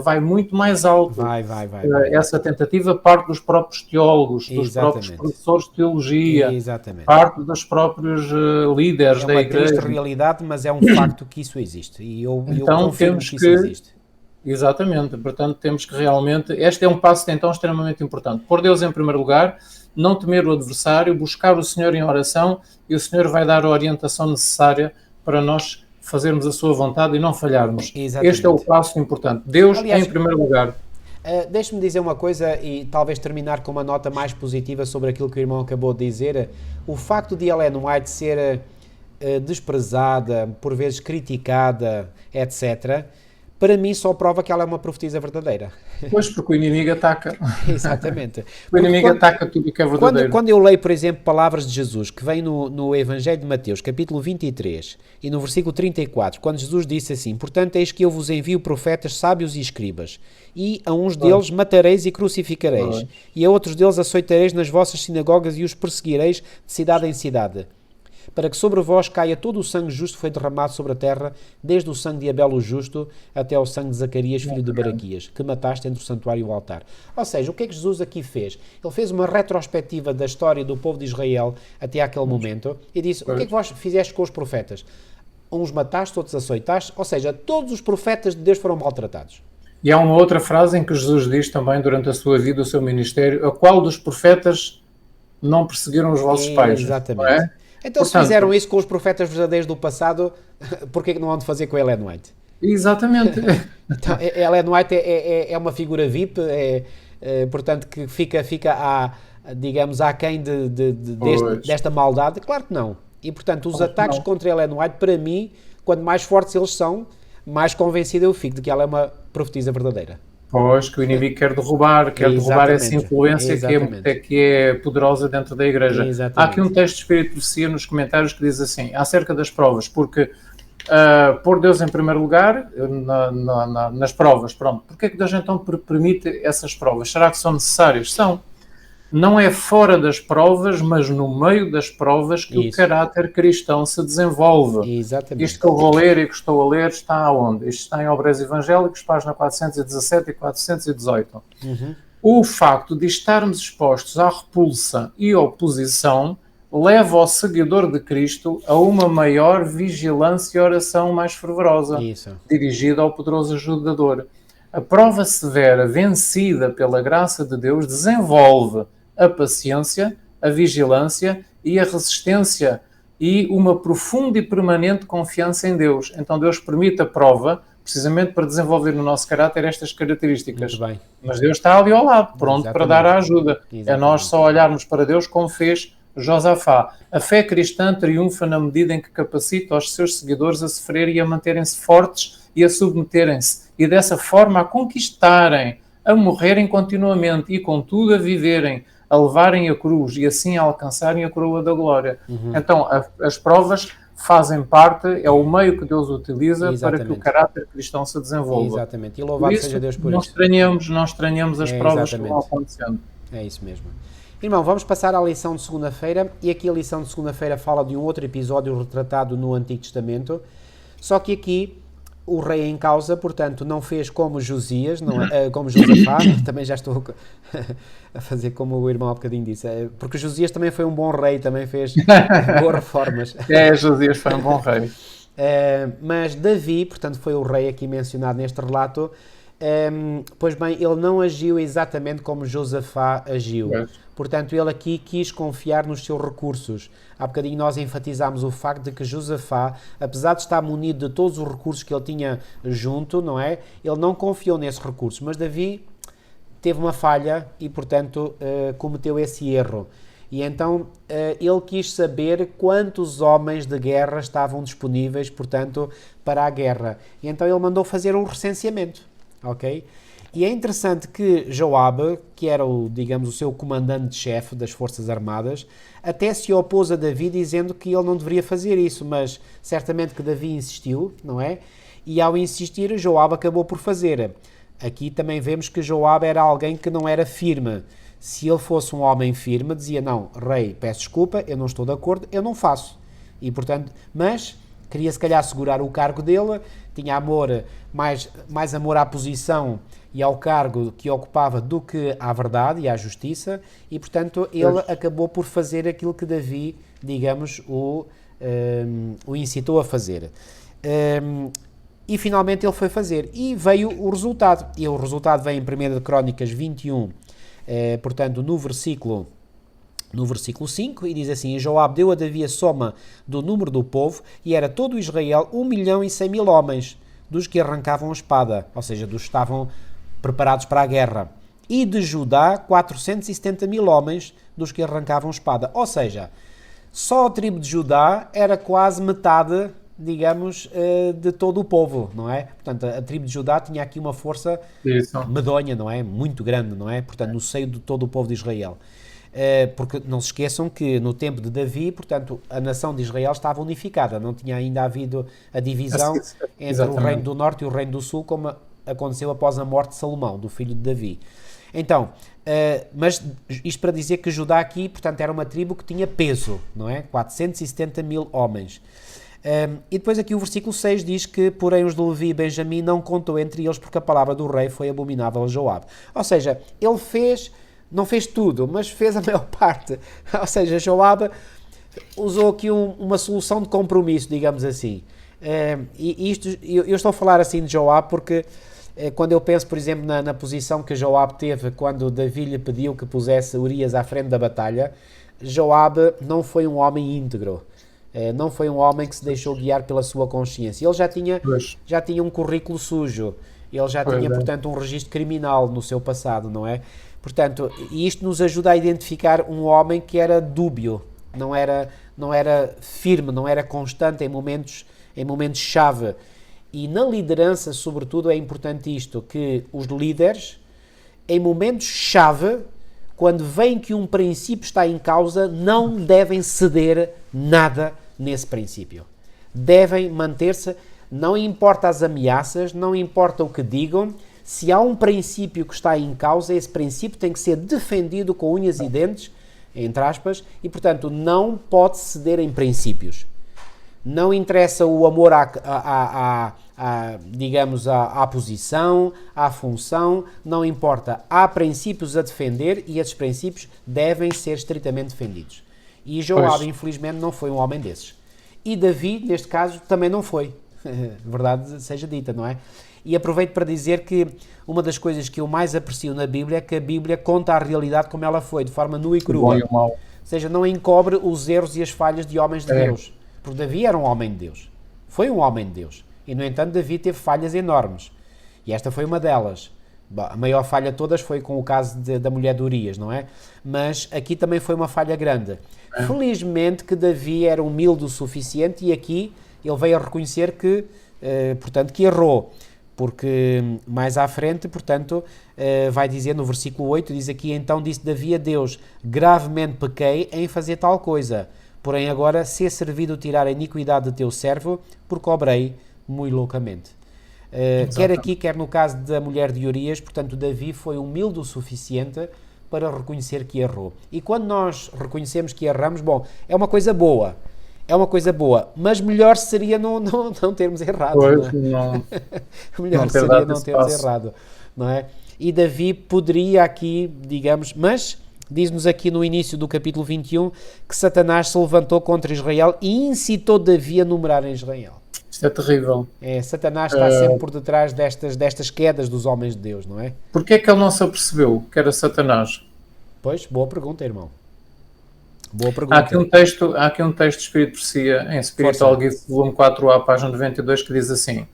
vai muito mais alto. Vai. Essa tentativa parte dos próprios teólogos, dos próprios professores de teologia, parte dos próprios líderes da igreja. É uma triste realidade, mas é um facto que isso existe. E eu confirmo que isso existe. Exatamente. Portanto, temos que realmente... Este é um passo, então, extremamente importante. Pôr Deus em primeiro lugar, não temer o adversário, buscar o Senhor em oração, e o Senhor vai dar a orientação necessária para nós fazermos a sua vontade e não falharmos. Exatamente. Este é o passo importante. Deus, aliás, em primeiro lugar. Deixe-me dizer uma coisa e talvez terminar com uma nota mais positiva sobre aquilo que o irmão acabou de dizer. O facto de Ellen White ser desprezada, por vezes criticada, etc., para mim só prova que ela é uma profetisa verdadeira. Pois, porque o inimigo ataca. Exatamente. O inimigo ataca tudo o que é verdadeiro. Quando eu leio, por exemplo, palavras de Jesus, que vem no Evangelho de Mateus, capítulo 23, e no versículo 34, quando Jesus disse assim, portanto, eis que eu vos envio profetas, sábios e escribas, e a uns deles matareis e crucificareis, e a outros deles açoitareis nas vossas sinagogas e os perseguireis de cidade em cidade, para que sobre vós caia todo o sangue justo que foi derramado sobre a terra, desde o sangue de Abel o justo até ao sangue de Zacarias, filho de Baraquias, que mataste entre o santuário e o altar. Ou seja, o que é que Jesus aqui fez? Ele fez uma retrospectiva da história do povo de Israel até aquele momento e disse, o que é que vós fizeste com os profetas? Uns mataste, outros açoitaste, ou seja, todos os profetas de Deus foram maltratados. E há uma outra frase em que Jesus diz também durante a sua vida, o seu ministério, a qual dos profetas não perseguiram os vossos pais? Exatamente. Não é? Então, portanto, se fizeram isso com os profetas verdadeiros do passado, por que não hão de fazer com Ellen White? Exatamente. Então, Ellen White é uma figura VIP, portanto, que fica digamos, aquém desta maldade? Claro que não. E, portanto, os ataques contra Ellen White, para mim, quanto mais fortes eles são, mais convencido eu fico de que ela é uma profetisa verdadeira. Pois, que o inimigo quer derrubar essa influência que é poderosa dentro da Igreja. Há aqui um texto de Espírito de Profecia nos comentários que diz assim, acerca das provas, porque pôr Deus em primeiro lugar nas provas, pronto. Porquê é que Deus então permite essas provas? Será que são necessárias? São. Não é fora das provas, mas no meio das provas que o caráter cristão se desenvolve. Exatamente. Isto que eu vou ler e que estou a ler está aonde? Isto está em Obreiros Evangélicos, página 417 e 418. O facto de estarmos expostos à repulsa e oposição leva o seguidor de Cristo a uma maior vigilância e oração mais fervorosa, dirigida ao poderoso ajudador. A prova severa, vencida pela graça de Deus, desenvolve a paciência, a vigilância e a resistência e uma profunda e permanente confiança em Deus. Então Deus permite a prova precisamente para desenvolver no nosso caráter estas características. Muito bem. Mas Deus está ali ao lado, pronto para dar a ajuda. Exatamente. É nós só olharmos para Deus como fez Josafá. A fé cristã triunfa na medida em que capacita os seus seguidores a sofrer e a manterem-se fortes e a submeterem-se, e dessa forma a conquistarem, a morrerem continuamente e, contudo, a viverem, a levarem a cruz e assim a alcançarem a coroa da glória. Então, as provas fazem parte, é o meio que Deus utiliza para que o caráter cristão se desenvolva. Exatamente, e louvado seja Deus por isso. Não estranhamos as provas que vão acontecendo. É isso mesmo. Irmão, vamos passar à lição de segunda-feira, e aqui a lição de segunda-feira fala de um outro episódio retratado no Antigo Testamento, só que aqui o rei em causa, portanto, não fez como Josias, não é? Como Josafá, também já estou a fazer como o irmão há bocadinho disse, porque Josias também foi um bom rei, também fez boas reformas. Josias foi um bom rei. Mas Davi, portanto, foi o rei aqui mencionado neste relato. Pois bem, ele não agiu exatamente como Josafá agiu. Portanto, ele aqui quis confiar nos seus recursos. Há bocadinho nós enfatizámos o facto de que Josafá, apesar de estar munido de todos os recursos que ele tinha junto, não é? Ele não confiou nesses recursos. Mas Davi teve uma falha e, portanto, cometeu esse erro. E então ele quis saber quantos homens de guerra estavam disponíveis, portanto, para a guerra. E então ele mandou fazer um recenseamento. Ok? E é interessante que Joabe, que era digamos, o seu comandante-chefe das Forças Armadas, até se opôs a Davi dizendo que ele não deveria fazer isso, mas certamente que Davi insistiu, não é? E ao insistir, Joabe acabou por fazer. Aqui também vemos que Joabe era alguém que não era firme. Se ele fosse um homem firme, dizia, não, rei, peço desculpa, eu não estou de acordo, eu não faço. E, portanto, mas queria se calhar segurar o cargo dele, tinha amor, mais amor à posição e ao cargo que ocupava do que à verdade e à justiça, e portanto ele acabou por fazer aquilo que Davi, digamos, o incitou a fazer. E finalmente ele foi fazer, e veio o resultado, e o resultado vem em 1 Crónicas 21, portanto no versículo 5, e diz assim, Joabe deu a Davi a soma do número do povo, e era todo Israel 1.100.000 homens, dos que arrancavam a espada, ou seja, dos que estavam preparados para a guerra. E de Judá, 470.000 homens, dos que arrancavam a espada. Ou seja, só a tribo de Judá era quase metade, digamos, de todo o povo, não é? Portanto, a tribo de Judá tinha aqui uma força medonha, não é? Muito grande, não é? Portanto, no seio de todo o povo de Israel. Porque não se esqueçam que no tempo de Davi, portanto, a nação de Israel estava unificada, não tinha ainda havido a divisão entre o reino do norte e o reino do sul, como aconteceu após a morte de Salomão, do filho de Davi. Então, mas isto para dizer que Judá aqui, portanto, era uma tribo que tinha peso, não é? 470.000 homens. E depois aqui o versículo 6 diz que, porém, os de Levi e Benjamim não contou entre eles porque a palavra do rei foi abominável a Joabe. Ou seja, ele não fez tudo, mas fez a maior parte. Ou seja, Joabe usou aqui uma solução de compromisso, digamos assim. E isto, eu estou a falar assim de Joabe porque quando eu penso, por exemplo, na posição que Joabe teve quando Davi lhe pediu que pusesse Urias à frente da batalha, Joabe não foi um homem íntegro. Não foi um homem que se deixou guiar pela sua consciência. Ele já tinha um currículo sujo. Ele já tinha, portanto, um registro criminal no seu passado, não é? Portanto, e isto nos ajuda a identificar um homem que era dúbio, não era firme, não era constante em momentos-chave. E na liderança, sobretudo, é importante isto, que os líderes, em momentos-chave, quando veem que um princípio está em causa, não devem ceder nada nesse princípio. Devem manter-se, não importa as ameaças, não importa o que digam, se há um princípio que está em causa, esse princípio tem que ser defendido com unhas e dentes, entre aspas, e, portanto, não pode ceder em princípios. Não interessa o amor digamos, à posição, à função, não importa. Há princípios a defender e esses princípios devem ser estritamente defendidos. E Joabe, Pois. infelizmente, não foi um homem desses. E Davi, neste caso, também não foi. Verdade seja dita, não é? E aproveito para dizer que uma das coisas que eu mais aprecio na Bíblia é que a Bíblia conta a realidade como ela foi, de forma nua e O bom crua. e o mau. Ou seja, não encobre os erros e as falhas de homens de É. Deus. Porque Davi era um homem de Deus. Foi um homem de Deus. E, no entanto, Davi teve falhas enormes. E esta foi uma delas. Bom, a maior falha de todas foi com o caso da mulher de Urias, não é? Mas aqui também foi uma falha grande. Felizmente que Davi era humilde o suficiente e aqui ele veio a reconhecer que, portanto, que errou. Porque mais à frente, portanto, vai dizer no versículo 8, diz aqui, então disse Davi a Deus, gravemente pequei em fazer tal coisa, porém agora se é servido tirar a iniquidade de teu servo, porque obrei muito loucamente. Quer aqui, quer no caso da mulher de Urias, portanto, Davi foi humilde o suficiente para reconhecer que errou. E quando nós reconhecemos que erramos, bom, é uma coisa boa, mas melhor seria não termos errado. Pois, Não é? não, Melhor não ter seria dado não esse termos passo. errado, não é? E Davi poderia aqui, digamos, mas diz-nos aqui no início do capítulo 21 que Satanás se levantou contra Israel e incitou Davi a numerar em Israel. Isto é terrível. Satanás está sempre por detrás destas quedas dos homens de Deus, não é? Porquê é que ele não se apercebeu que era Satanás? Pois, boa pergunta, irmão. Boa Há pergunta. aqui um texto de Espírito de Profecia, em Spiritual Gifts, volume 4a, página 92, que diz assim: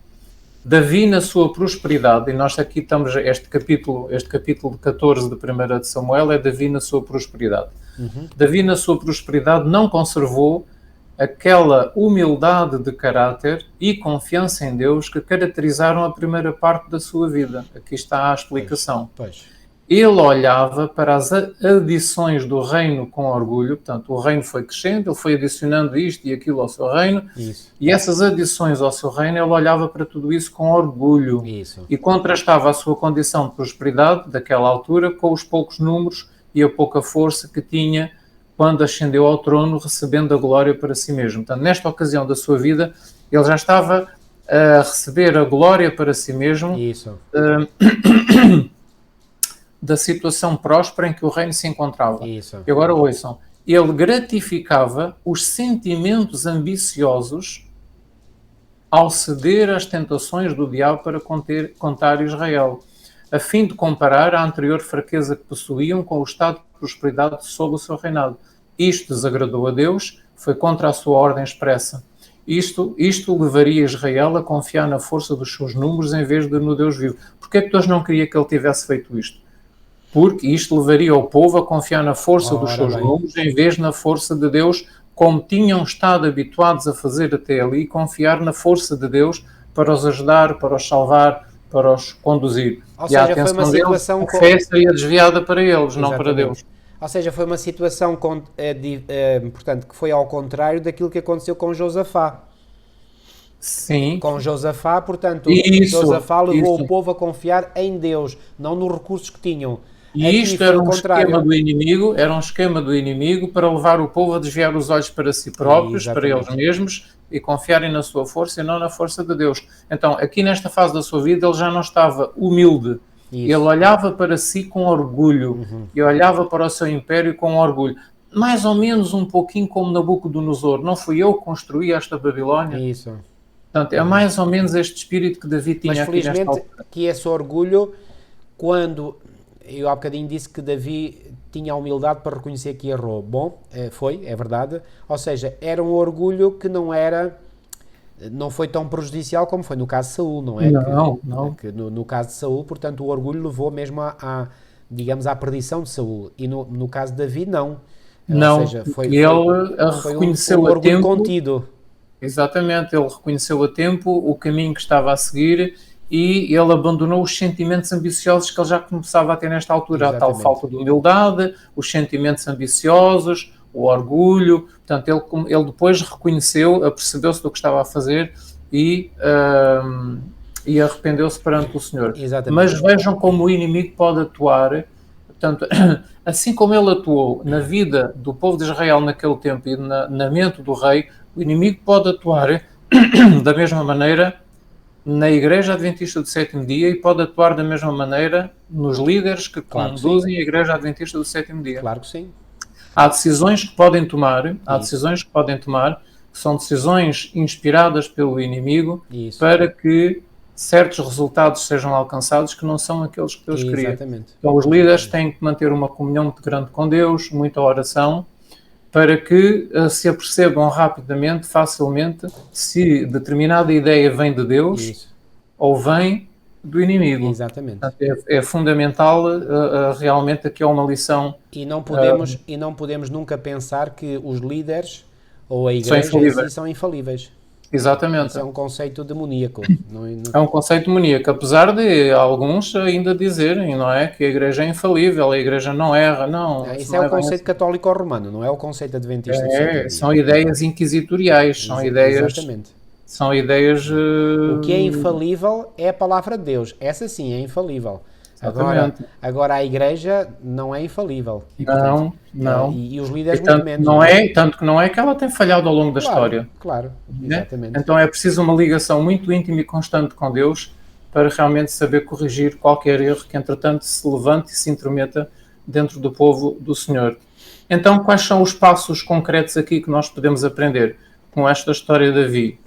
Davi na sua prosperidade, e nós aqui estamos, este capítulo 14 de 1 de Samuel é Davi na sua prosperidade. Davi na sua prosperidade não conservou aquela humildade de caráter e confiança em Deus que caracterizaram a primeira parte da sua vida. Aqui está a explicação. Pois. Ele olhava para as adições do reino com orgulho, portanto, o reino foi crescendo, ele foi adicionando isto e aquilo ao seu reino, Isso. e essas adições ao seu reino, ele olhava para tudo isso com orgulho. Isso. E contrastava a sua condição de prosperidade, daquela altura, com os poucos números e a pouca força que tinha quando ascendeu ao trono, recebendo a glória para si mesmo. Portanto, nesta ocasião da sua vida, ele já estava a receber a glória para si mesmo. Isso. Da situação próspera em que o reino se encontrava. Isso. E agora ouçam, ele gratificava os sentimentos ambiciosos ao ceder às tentações do diabo para contar Israel, a fim de comparar a anterior fraqueza que possuíam com o estado de prosperidade sob o seu reinado. Isto desagradou a Deus, foi contra a sua ordem expressa. Isto levaria Israel a confiar na força dos seus números em vez de no Deus vivo. Porquê é que Deus não queria que ele tivesse feito isto? Porque isto levaria o povo a confiar na força dos seus números em vez na força de Deus, como tinham estado habituados a fazer até ali, confiar na força de Deus para os ajudar, para os salvar, para os conduzir. Ou E a seja, foi atenção uma situação deles, a fé seria desviada para eles, não para Exatamente. Deus. Ou seja, foi uma situação portanto, que foi ao contrário daquilo que aconteceu com Josafá. Sim. Com Josafá, portanto, Isso, Josafá levou isso. o povo a confiar em Deus, não nos recursos que tinham. E Aqui isto foi era o um contrário. esquema do inimigo para levar o povo a desviar os olhos para si próprios, para Exatamente. eles mesmos, e confiarem na sua força e não na força de Deus. Então, aqui nesta fase da sua vida, ele já não estava humilde. Isso. Ele olhava para si com orgulho, e olhava para o seu império com orgulho. Mais ou menos um pouquinho como Nabucodonosor. Não fui eu que construí esta Babilónia? Isso. Portanto, é mais ou menos este espírito que Davi tinha Mas aqui nesta felizmente altura. que esse orgulho, quando eu há bocadinho disse que Davi tinha a humildade para reconhecer que errou. Bom, é verdade. Ou seja, era um orgulho que não foi tão prejudicial como foi no caso de Saul, não é? Não. Que no caso de Saul, portanto, o orgulho levou mesmo digamos, à perdição de Saul. E no caso de Davi, não. Não, Ou seja, foi reconheceu um a orgulho tempo. contido. Exatamente, ele reconheceu a tempo o caminho que estava a seguir e ele abandonou os sentimentos ambiciosos que ele já começava a ter nesta altura. Exatamente. A tal falta de humildade, os sentimentos ambiciosos, o orgulho. Portanto, ele depois reconheceu, apercebeu-se do que estava a fazer e arrependeu-se perante o Senhor. Exatamente. Mas vejam como o inimigo pode atuar. Portanto, assim como ele atuou na vida do povo de Israel naquele tempo e na mente do rei, o inimigo pode atuar da mesma maneira na Igreja Adventista do Sétimo Dia e pode atuar da mesma maneira nos líderes que Claro que conduzem a Igreja Adventista do Sétimo Dia. Claro que sim. há decisões que podem tomar, que são decisões inspiradas pelo inimigo para que certos resultados sejam alcançados que não são aqueles que Deus queria. Exatamente. Então os líderes têm que manter uma comunhão muito grande com Deus, muita oração, para que se apercebam rapidamente, facilmente, se determinada ideia vem de Deus ou vem do inimigo. Exatamente. Portanto, é fundamental, realmente, aqui é uma lição. E não podemos nunca pensar que os líderes ou a igreja são infalíveis. Exatamente. Isso é um conceito demoníaco. É um conceito demoníaco, apesar de alguns ainda dizerem, não é, que a igreja é infalível, a igreja não erra, não. Isso é o conceito católico romano, não é o conceito adventista. São ideias inquisitoriais, são ideias... Exatamente. São ideias... O que é infalível é a palavra de Deus. Essa sim é infalível. Agora a igreja não é infalível. E, não. E os líderes muito menos. Tanto que não é que ela tem falhado ao longo da história. Claro, exatamente. Né? Então é preciso uma ligação muito íntima e constante com Deus para realmente saber corrigir qualquer erro que entretanto se levante e se intrometa dentro do povo do Senhor. Então quais são os passos concretos aqui que nós podemos aprender com esta história de Davi?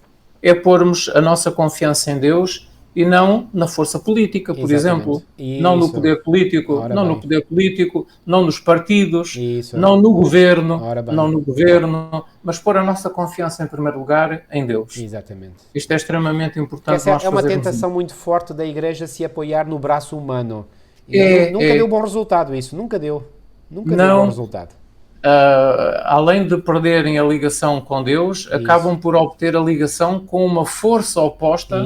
É pormos a nossa confiança em Deus e não na força política, por exemplo. Não no poder político, não nos partidos, não no governo, mas pôr a nossa confiança em primeiro lugar em Deus. Exatamente. Isto é extremamente importante. Essa é uma tentação muito forte da igreja se apoiar no braço humano. Nunca deu bom resultado isso, nunca deu bom resultado. Além de perderem a ligação com Deus, acabam por obter a ligação com uma força oposta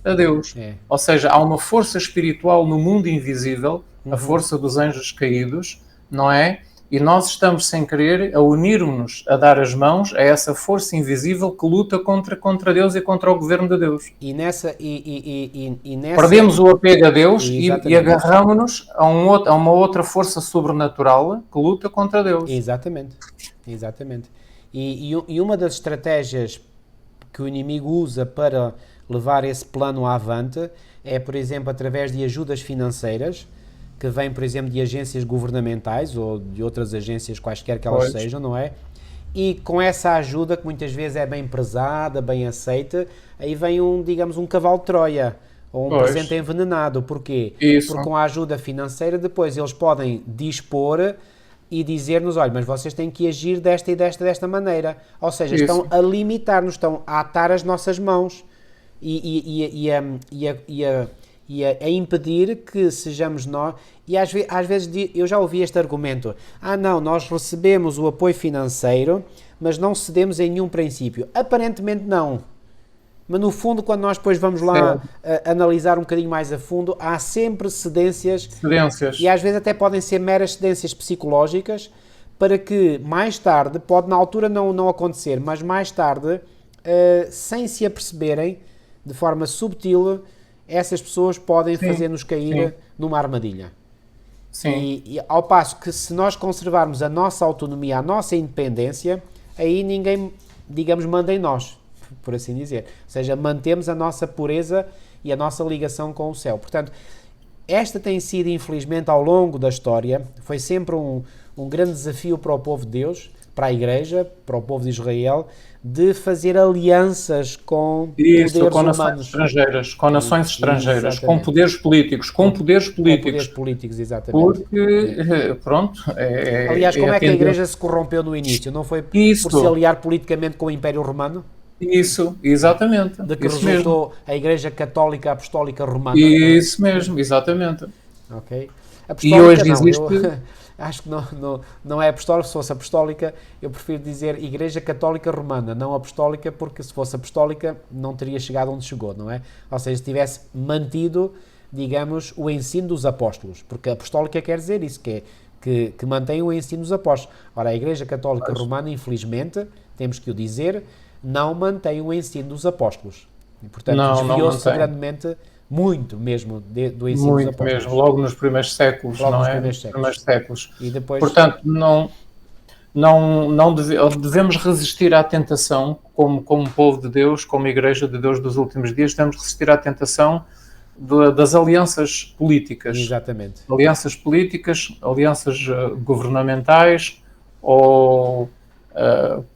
a Deus. Ou seja, há uma força espiritual no mundo invisível, a força dos anjos caídos, não é? E nós estamos, sem querer, a unirmos-nos, a dar as mãos a essa força invisível que luta contra Deus e contra o governo de Deus. Perdemos o apego a Deus e agarramos-nos a uma outra força sobrenatural que luta contra Deus. Exatamente. E uma das estratégias que o inimigo usa para levar esse plano avante é, por exemplo, através de ajudas financeiras, que vêm, por exemplo, de agências governamentais ou de outras agências quaisquer que elas sejam, não é? E com essa ajuda, que muitas vezes é bem prezada, bem aceita, aí vem um cavalo de Troia, ou um presente envenenado. Porquê? Porque com a ajuda financeira depois eles podem dispor e dizer-nos, olha, mas vocês têm que agir desta e desta maneira. Ou seja, estão a limitar-nos, estão a atar as nossas mãos e a impedir que sejamos nós, e às vezes eu já ouvi este argumento, não, nós recebemos o apoio financeiro, mas não cedemos em nenhum princípio. Aparentemente não, mas no fundo, quando nós depois vamos lá analisar um bocadinho mais a fundo, há sempre cedências, e às vezes até podem ser meras cedências psicológicas, para que mais tarde, pode na altura não acontecer, mas mais tarde, sem se aperceberem, de forma subtil, essas pessoas podem fazer-nos cair numa armadilha. E ao passo que, se nós conservarmos a nossa autonomia, a nossa independência, aí ninguém, manda em nós, por assim dizer. Ou seja, mantemos a nossa pureza e a nossa ligação com o céu. Portanto, esta tem sido, infelizmente, ao longo da história, foi sempre um grande desafio para o povo de Deus, para a Igreja, para o povo de Israel, de fazer alianças com poderes humanos. Com nações estrangeiras, com poderes políticos, Com poderes políticos, exatamente. Porque, pronto... Aliás, como é que a Igreja se corrompeu no início? Não foi por se aliar politicamente com o Império Romano? Isso, exatamente. De que resultou a Igreja Católica Apostólica Romana? Isso mesmo, exatamente. Ok. E hoje existe... Acho que não é apostólica. Se fosse apostólica, eu prefiro dizer Igreja Católica Romana, não apostólica, porque se fosse apostólica não teria chegado onde chegou, não é? Ou seja, se tivesse mantido, digamos, o ensino dos apóstolos, porque apostólica quer dizer isso, que mantém o ensino dos apóstolos. Ora, a Igreja Católica Romana, infelizmente, temos que o dizer, não mantém o ensino dos apóstolos. E, portanto, desviou-se grandemente... Muito mesmo do ensino dos apóstolos. Muito mesmo, logo nos primeiros séculos, primeiros séculos. E depois... Portanto, não devemos resistir à tentação, como povo de Deus, como Igreja de Deus dos últimos dias, devemos resistir à tentação das alianças políticas. Exatamente. Alianças políticas, alianças governamentais, ou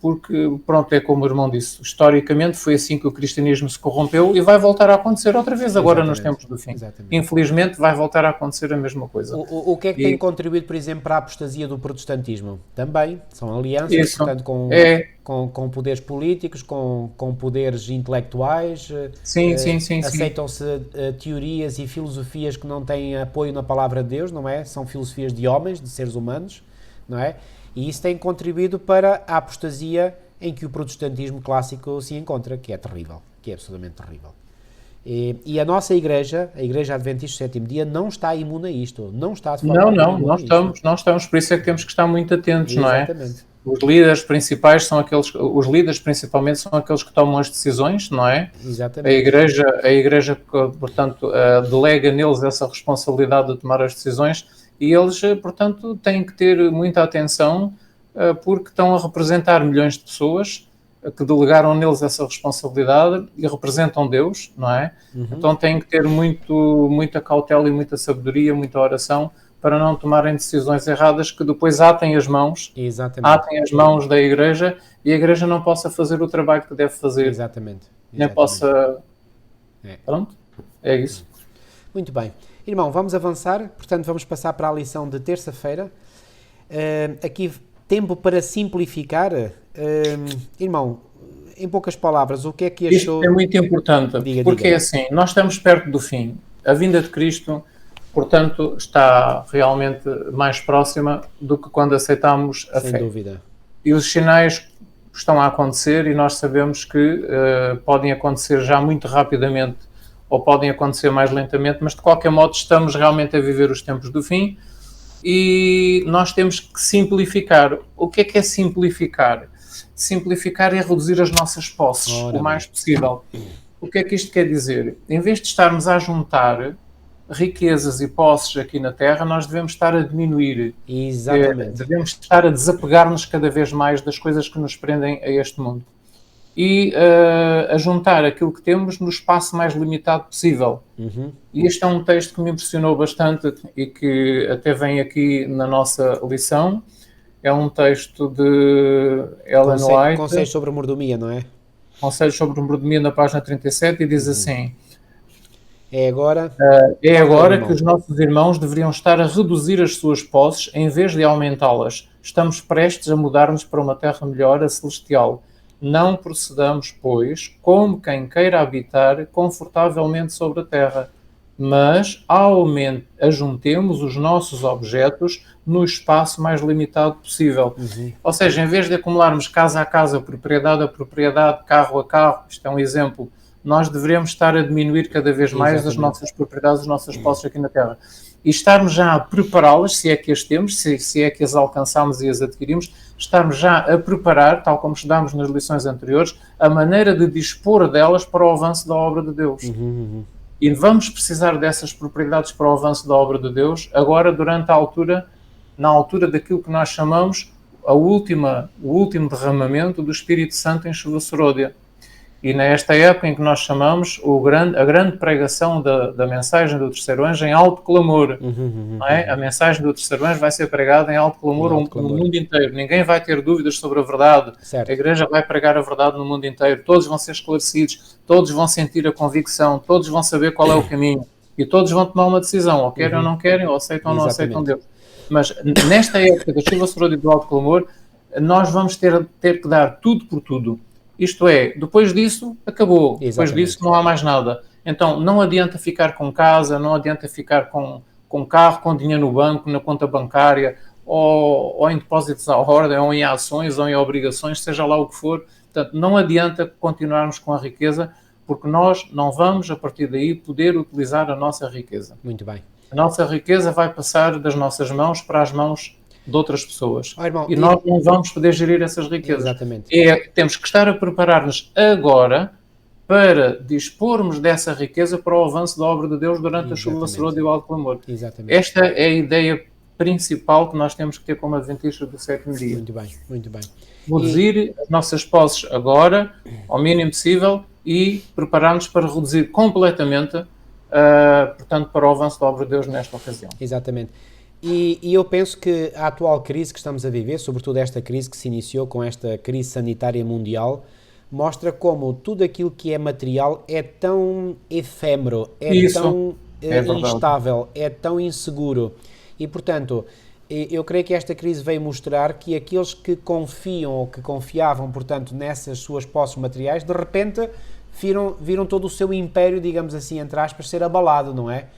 porque, pronto, é como o irmão disse, historicamente foi assim que o cristianismo se corrompeu e vai voltar a acontecer outra vez agora nos tempos do fim. Exatamente. Infelizmente vai voltar a acontecer a mesma coisa. O que é que tem contribuído, por exemplo, para a apostasia do protestantismo? Também são alianças, portanto, com poderes políticos, com poderes intelectuais, sim. aceitam-se teorias e filosofias que não têm apoio na palavra de Deus, não é? São filosofias de homens, de seres humanos, não é? E isso tem contribuído para a apostasia em que o protestantismo clássico se encontra, que é terrível, que é absolutamente terrível. E a nossa igreja, a Igreja Adventista do Sétimo Dia, não está imune a isto, não está de forma Não estamos, por isso é que temos que estar muito atentos, Exatamente. não é? Os líderes principais são aqueles, os líderes principalmente são aqueles que tomam as decisões, não é? Exatamente. A igreja, portanto, delega neles essa responsabilidade de tomar as decisões e eles, portanto, têm que ter muita atenção porque estão a representar milhões de pessoas que delegaram neles essa responsabilidade e representam Deus, não é? Então têm que ter muita cautela e muita sabedoria, muita oração para não tomarem decisões erradas que depois atem as mãos da igreja e a igreja não possa fazer o trabalho que deve fazer. Exatamente. Nem possa... Pronto, é isso. Muito bem. Irmão, vamos avançar, portanto vamos passar para a lição de terça-feira. Aqui, tempo para simplificar. Irmão, em poucas palavras, o que é que achou... Isto é muito importante, porque é assim, nós estamos perto do fim. A vinda de Cristo, portanto, está realmente mais próxima do que quando aceitámos a fé. Sem dúvida. E os sinais estão a acontecer e nós sabemos que podem acontecer já muito rapidamente ou podem acontecer mais lentamente, mas de qualquer modo estamos realmente a viver os tempos do fim e nós temos que simplificar. O que é simplificar? Simplificar é reduzir as nossas posses o mais possível. O que é que isto quer dizer? Em vez de estarmos a juntar riquezas e posses aqui na Terra, nós devemos estar a diminuir. Exatamente. Devemos estar a desapegar-nos cada vez mais das coisas que nos prendem a este mundo. E a juntar aquilo que temos no espaço mais limitado possível. E este é um texto que me impressionou bastante e que até vem aqui na nossa lição. É um texto de Ellen White. Conselhos sobre mordomia, não é? Conselhos sobre mordomia na página 37 e diz assim... É agora que os nossos irmãos deveriam estar a reduzir as suas posses em vez de aumentá-las. Estamos prestes a mudar-nos para uma terra melhor, a celestial. Não procedamos, pois, como quem queira habitar confortavelmente sobre a terra, mas ajuntemos os nossos objetos no espaço mais limitado possível. Ou seja, em vez de acumularmos casa a casa, propriedade a propriedade, carro a carro, isto é um exemplo, nós deveremos estar a diminuir cada vez mais as nossas propriedades, as nossas posses aqui na Terra. E estarmos já a prepará-las, se é que as temos, se é que as alcançamos e as adquirimos, estarmos já a preparar, tal como estudámos nas lições anteriores, a maneira de dispor delas para o avanço da obra de Deus. E vamos precisar dessas propriedades para o avanço da obra de Deus, agora na altura daquilo que nós chamamos o último derramamento do Espírito Santo em chuva seródia. E nesta época em que nós chamamos a grande pregação da mensagem do terceiro anjo em alto clamor. Não é? A mensagem do terceiro anjo vai ser pregada em alto clamor no mundo inteiro. Ninguém vai ter dúvidas sobre a verdade. Certo. A igreja vai pregar a verdade no mundo inteiro. Todos vão ser esclarecidos, todos vão sentir a convicção, todos vão saber qual é o caminho. E todos vão tomar uma decisão, ou querem ou não querem, ou aceitam ou não aceitam Deus. Mas nesta época da chuva seródia do alto clamor, nós vamos ter que dar tudo por tudo. Isto é, depois disso, acabou. Exatamente. Depois disso não há mais nada. Então, não adianta ficar com casa, não adianta ficar com carro, com dinheiro no banco, na conta bancária, ou em depósitos à ordem, ou em ações, ou em obrigações, seja lá o que for. Portanto, não adianta continuarmos com a riqueza, porque nós não vamos, a partir daí, poder utilizar a nossa riqueza. Muito bem. A nossa riqueza vai passar das nossas mãos para as mãos de outras pessoas. Irmão, e nós não vamos poder gerir essas riquezas. Exatamente. Temos que estar a preparar-nos agora para dispormos dessa riqueza para o avanço da obra de Deus durante a chuva seródia e o alto clamor. Exatamente. Esta é a ideia principal que nós temos que ter como adventistas do sétimo dia. Muito bem, muito bem. Reduzir as nossas posses agora, ao mínimo possível, e preparar-nos para reduzir completamente, portanto, para o avanço da obra de Deus nesta ocasião. Exatamente. E eu penso que a atual crise que estamos a viver, sobretudo esta crise que se iniciou com esta crise sanitária mundial, mostra como tudo aquilo que é material é tão efêmero, é tão instável, é tão inseguro. E, portanto, eu creio que esta crise veio mostrar que aqueles que confiam ou que confiavam, portanto, nessas suas posses materiais, de repente viram todo o seu império, digamos assim, entre aspas, ser abalado, não é?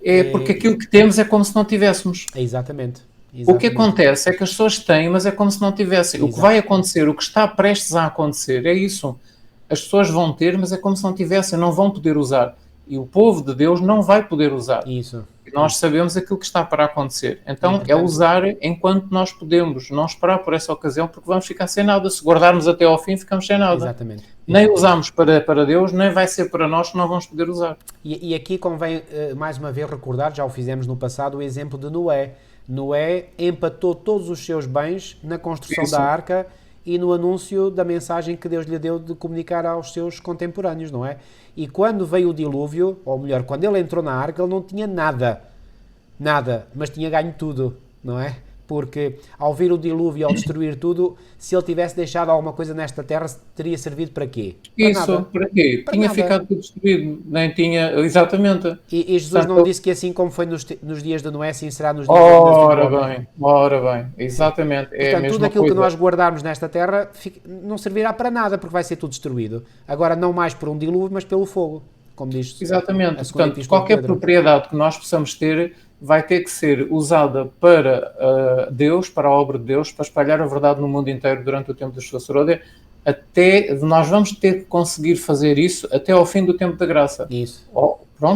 É porque aquilo que temos é como se não tivéssemos. Exatamente. O que acontece é que as pessoas têm, mas é como se não tivessem. O que vai acontecer, o que está prestes a acontecer, é isso. As pessoas vão ter, mas é como se não tivessem, não vão poder usar. E o povo de Deus não vai poder usar. Isso. E nós sabemos aquilo que está para acontecer. Então é usar enquanto nós podemos, não esperar por essa ocasião, porque vamos ficar sem nada. Se guardarmos até ao fim, ficamos sem nada. Exatamente. Nem usamos para Deus, nem vai ser para nós que não vamos poder usar. E aqui convém, mais uma vez, recordar, já o fizemos no passado, o exemplo de Noé. Noé empatou todos os seus bens na construção da arca e no anúncio da mensagem que Deus lhe deu de comunicar aos seus contemporâneos, não é? E quando veio o dilúvio, ou melhor, quando ele entrou na arca, ele não tinha nada, mas tinha ganho tudo, não é? Porque ao vir o dilúvio, ao destruir tudo, se ele tivesse deixado alguma coisa nesta terra, teria servido para quê? Para quê? Tinha ficado tudo destruído, nem tinha, exatamente. E Jesus não disse que assim como foi nos dias de Noé, assim será nos dias de Ora bem, exatamente. Portanto, tudo aquilo que nós guardarmos nesta terra não servirá para nada, porque vai ser tudo destruído. Agora, não mais por um dilúvio, mas pelo fogo, como diz. Exatamente. Portanto, qualquer propriedade que nós possamos ter vai ter que ser usada para Deus, para a obra de Deus, para espalhar a verdade no mundo inteiro durante o tempo da sua Sorôdia. Nós vamos ter que conseguir fazer isso até ao fim do tempo da graça. Isso.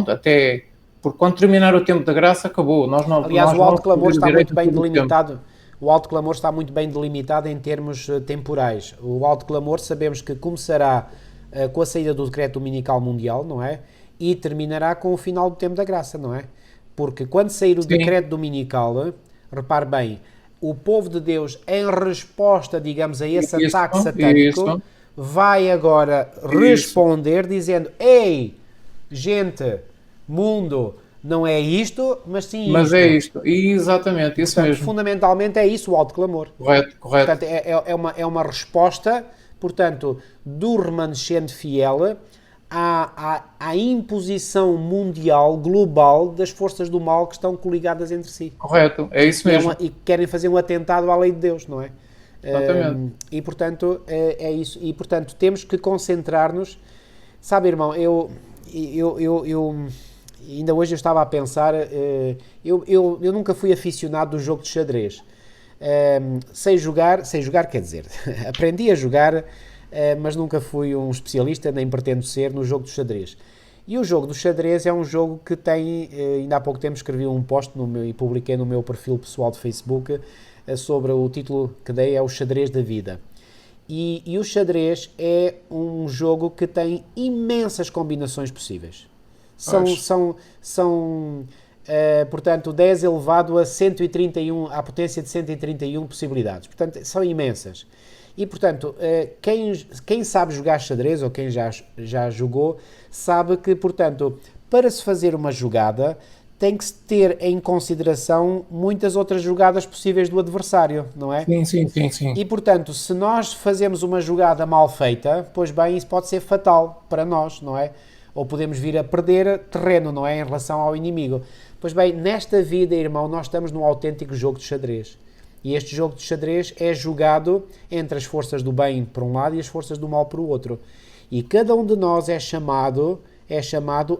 Até... Porque quando terminar o tempo da graça, acabou. Aliás, o alto clamor está muito bem delimitado. O alto clamor está muito bem delimitado em termos temporais. O alto clamor sabemos que começará com a saída do decreto dominical mundial, não é? E terminará com o final do tempo da graça, não é? Porque quando sair o decreto dominical, repare bem, o povo de Deus, em resposta, digamos, a esse ataque satânico, vai agora responder dizendo: ei, gente, mundo, não é isto, mas sim isto. Mas é isto, exatamente, isso mesmo. Fundamentalmente é isso o alto clamor. Correto. Portanto, é uma resposta, portanto, do remanescente fiel à imposição mundial, global, das forças do mal que estão coligadas entre si. Correto, é isso mesmo. E querem fazer um atentado à lei de Deus, não é? Exatamente. E, portanto, é isso. E, portanto, temos que concentrar-nos. Sabe, irmão, eu ainda hoje eu estava a pensar, eu nunca fui aficionado do jogo de xadrez. Sei jogar, quer dizer, aprendi a jogar, mas nunca fui um especialista, nem pretendo ser, no jogo do xadrez. E o jogo do xadrez é um jogo que tem, ainda há pouco tempo escrevi um post e publiquei no meu perfil pessoal de Facebook sobre o título que dei, é o xadrez da vida. E o xadrez é um jogo que tem imensas combinações possíveis. São portanto, 10 elevado a 131, à potência de 131 possibilidades. Portanto, são imensas. E, portanto, quem sabe jogar xadrez, ou quem já jogou, sabe que, portanto, para se fazer uma jogada, tem que se ter em consideração muitas outras jogadas possíveis do adversário, não é? Sim. E, portanto, se nós fazemos uma jogada mal feita, pois bem, isso pode ser fatal para nós, não é? Ou podemos vir a perder terreno, não é? Em relação ao inimigo. Pois bem, nesta vida, irmão, nós estamos num autêntico jogo de xadrez. E este jogo de xadrez é jogado entre as forças do bem por um lado e as forças do mal por outro. E cada um de nós é chamado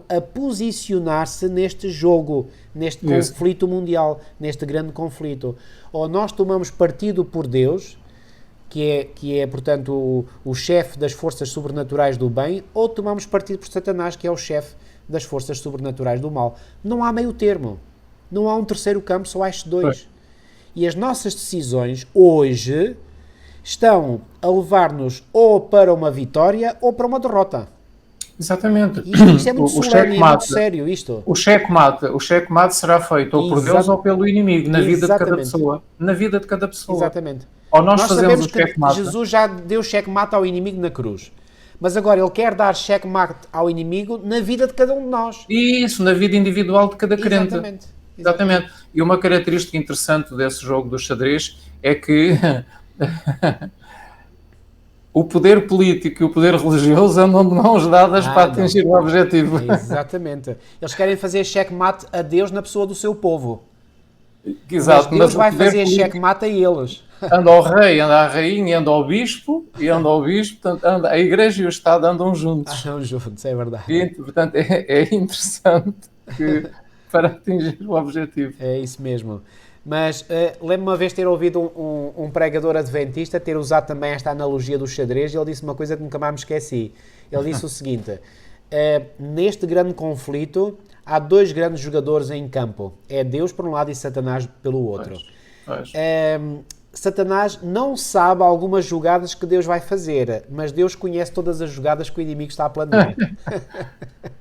a posicionar-se neste jogo, neste conflito mundial, neste grande conflito. Ou nós tomamos partido por Deus, que é portanto, o chefe das forças sobrenaturais do bem, ou tomamos partido por Satanás, que é o chefe das forças sobrenaturais do mal. Não há meio termo. Não há um terceiro campo, só há estes dois. E as nossas decisões, hoje, estão a levar-nos ou para uma vitória ou para uma derrota. Exatamente. Isto é muito solene, é muito sério, isto. O checkmate será feito ou por Deus ou pelo inimigo, na vida de cada pessoa. Na vida de cada pessoa. Exatamente. Ou nós fazemos sabemos que Jesus já deu checkmate ao inimigo na cruz. Mas agora ele quer dar checkmate ao inimigo na vida de cada um de nós. Isso, na vida individual de cada crente. Exatamente. E uma característica interessante desse jogo do xadrez é que o poder político e o poder religioso andam de mãos dadas para atingir o objetivo. Exatamente. Eles querem fazer checkmate a Deus na pessoa do seu povo. Exato. Mas Deus vai fazer checkmate a eles. Anda ao rei, anda à rainha, anda ao bispo, portanto, a igreja e o Estado andam juntos. Andam juntos, é verdade. E, portanto, é interessante para atingir o objetivo. É isso mesmo. Mas lembro-me uma vez ter ouvido um pregador adventista ter usado também esta analogia do xadrez, e ele disse uma coisa que nunca mais me esqueci. Ele disse o seguinte: neste grande conflito há dois grandes jogadores em campo. É Deus por um lado e Satanás pelo outro. Pois. Satanás não sabe algumas jogadas que Deus vai fazer, mas Deus conhece todas as jogadas que o inimigo está a planear.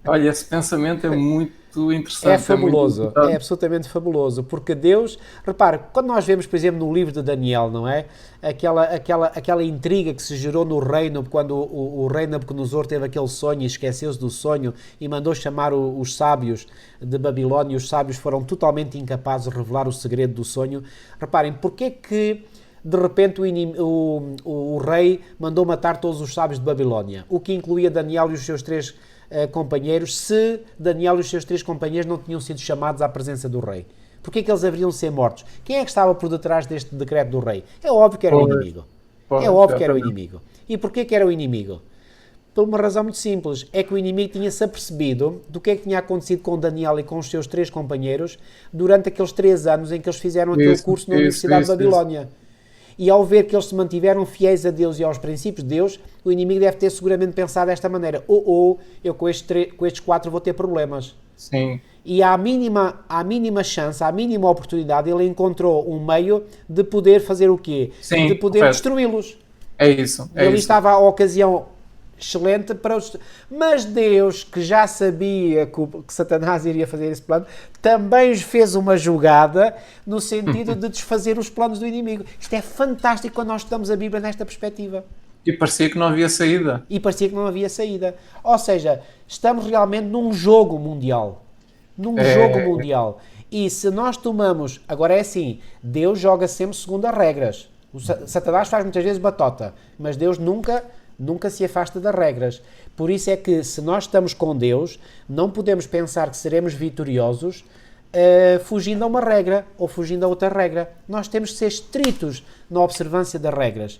Olha, esse pensamento é muito interessante. É fabuloso, é absolutamente fabuloso, porque Deus, repare, quando nós vemos, por exemplo, no livro de Daniel, não é? Aquela intriga que se gerou no reino, quando o rei Nabucodonosor teve aquele sonho e esqueceu-se do sonho e mandou chamar os sábios de Babilónia, e os sábios foram totalmente incapazes de revelar o segredo do sonho. Reparem, porque que de repente o rei mandou matar todos os sábios de Babilónia, o que incluía Daniel e os seus três companheiros, se Daniel e os seus três companheiros não tinham sido chamados à presença do rei? Porquê que eles haveriam de ser mortos? Quem é que estava por detrás deste decreto do rei? É óbvio que era o inimigo. É óbvio que era o inimigo. E porquê que era o inimigo? Por uma razão muito simples. É que o inimigo tinha-se apercebido do que é que tinha acontecido com Daniel e com os seus três companheiros durante aqueles 3 anos em que eles fizeram aquele curso na Universidade de Babilónia. E ao ver que eles se mantiveram fiéis a Deus e aos princípios de Deus, o inimigo deve ter seguramente pensado desta maneira: eu com estes 4 vou ter problemas. Sim. E à mínima chance, à mínima oportunidade, ele encontrou um meio de poder fazer o quê? Sim, de poder destruí-los. É isso. Ele estava à ocasião excelente para os... Mas Deus, que já sabia que Satanás iria fazer esse plano, também fez uma jogada no sentido de desfazer os planos do inimigo. Isto é fantástico quando nós estudamos a Bíblia nesta perspectiva. E parecia que não havia saída. Ou seja, estamos realmente num jogo mundial. E se nós tomamos... Agora é assim, Deus joga sempre segundo as regras. O Satanás faz muitas vezes batota, mas Deus nunca se afasta das regras. Por isso é que, se nós estamos com Deus, não podemos pensar que seremos vitoriosos fugindo a uma regra ou fugindo a outra regra. Nós temos que ser estritos na observância das regras.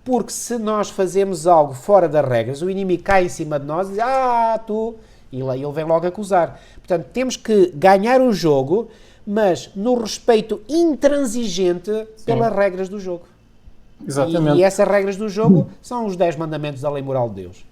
Porque se nós fazemos algo fora das regras, o inimigo cai em cima de nós e diz: tu... E ele vem logo acusar. Portanto, temos que ganhar o jogo, mas no respeito intransigente pelas regras do jogo. Exatamente. E essas regras do jogo são os 10 mandamentos da lei moral de Deus.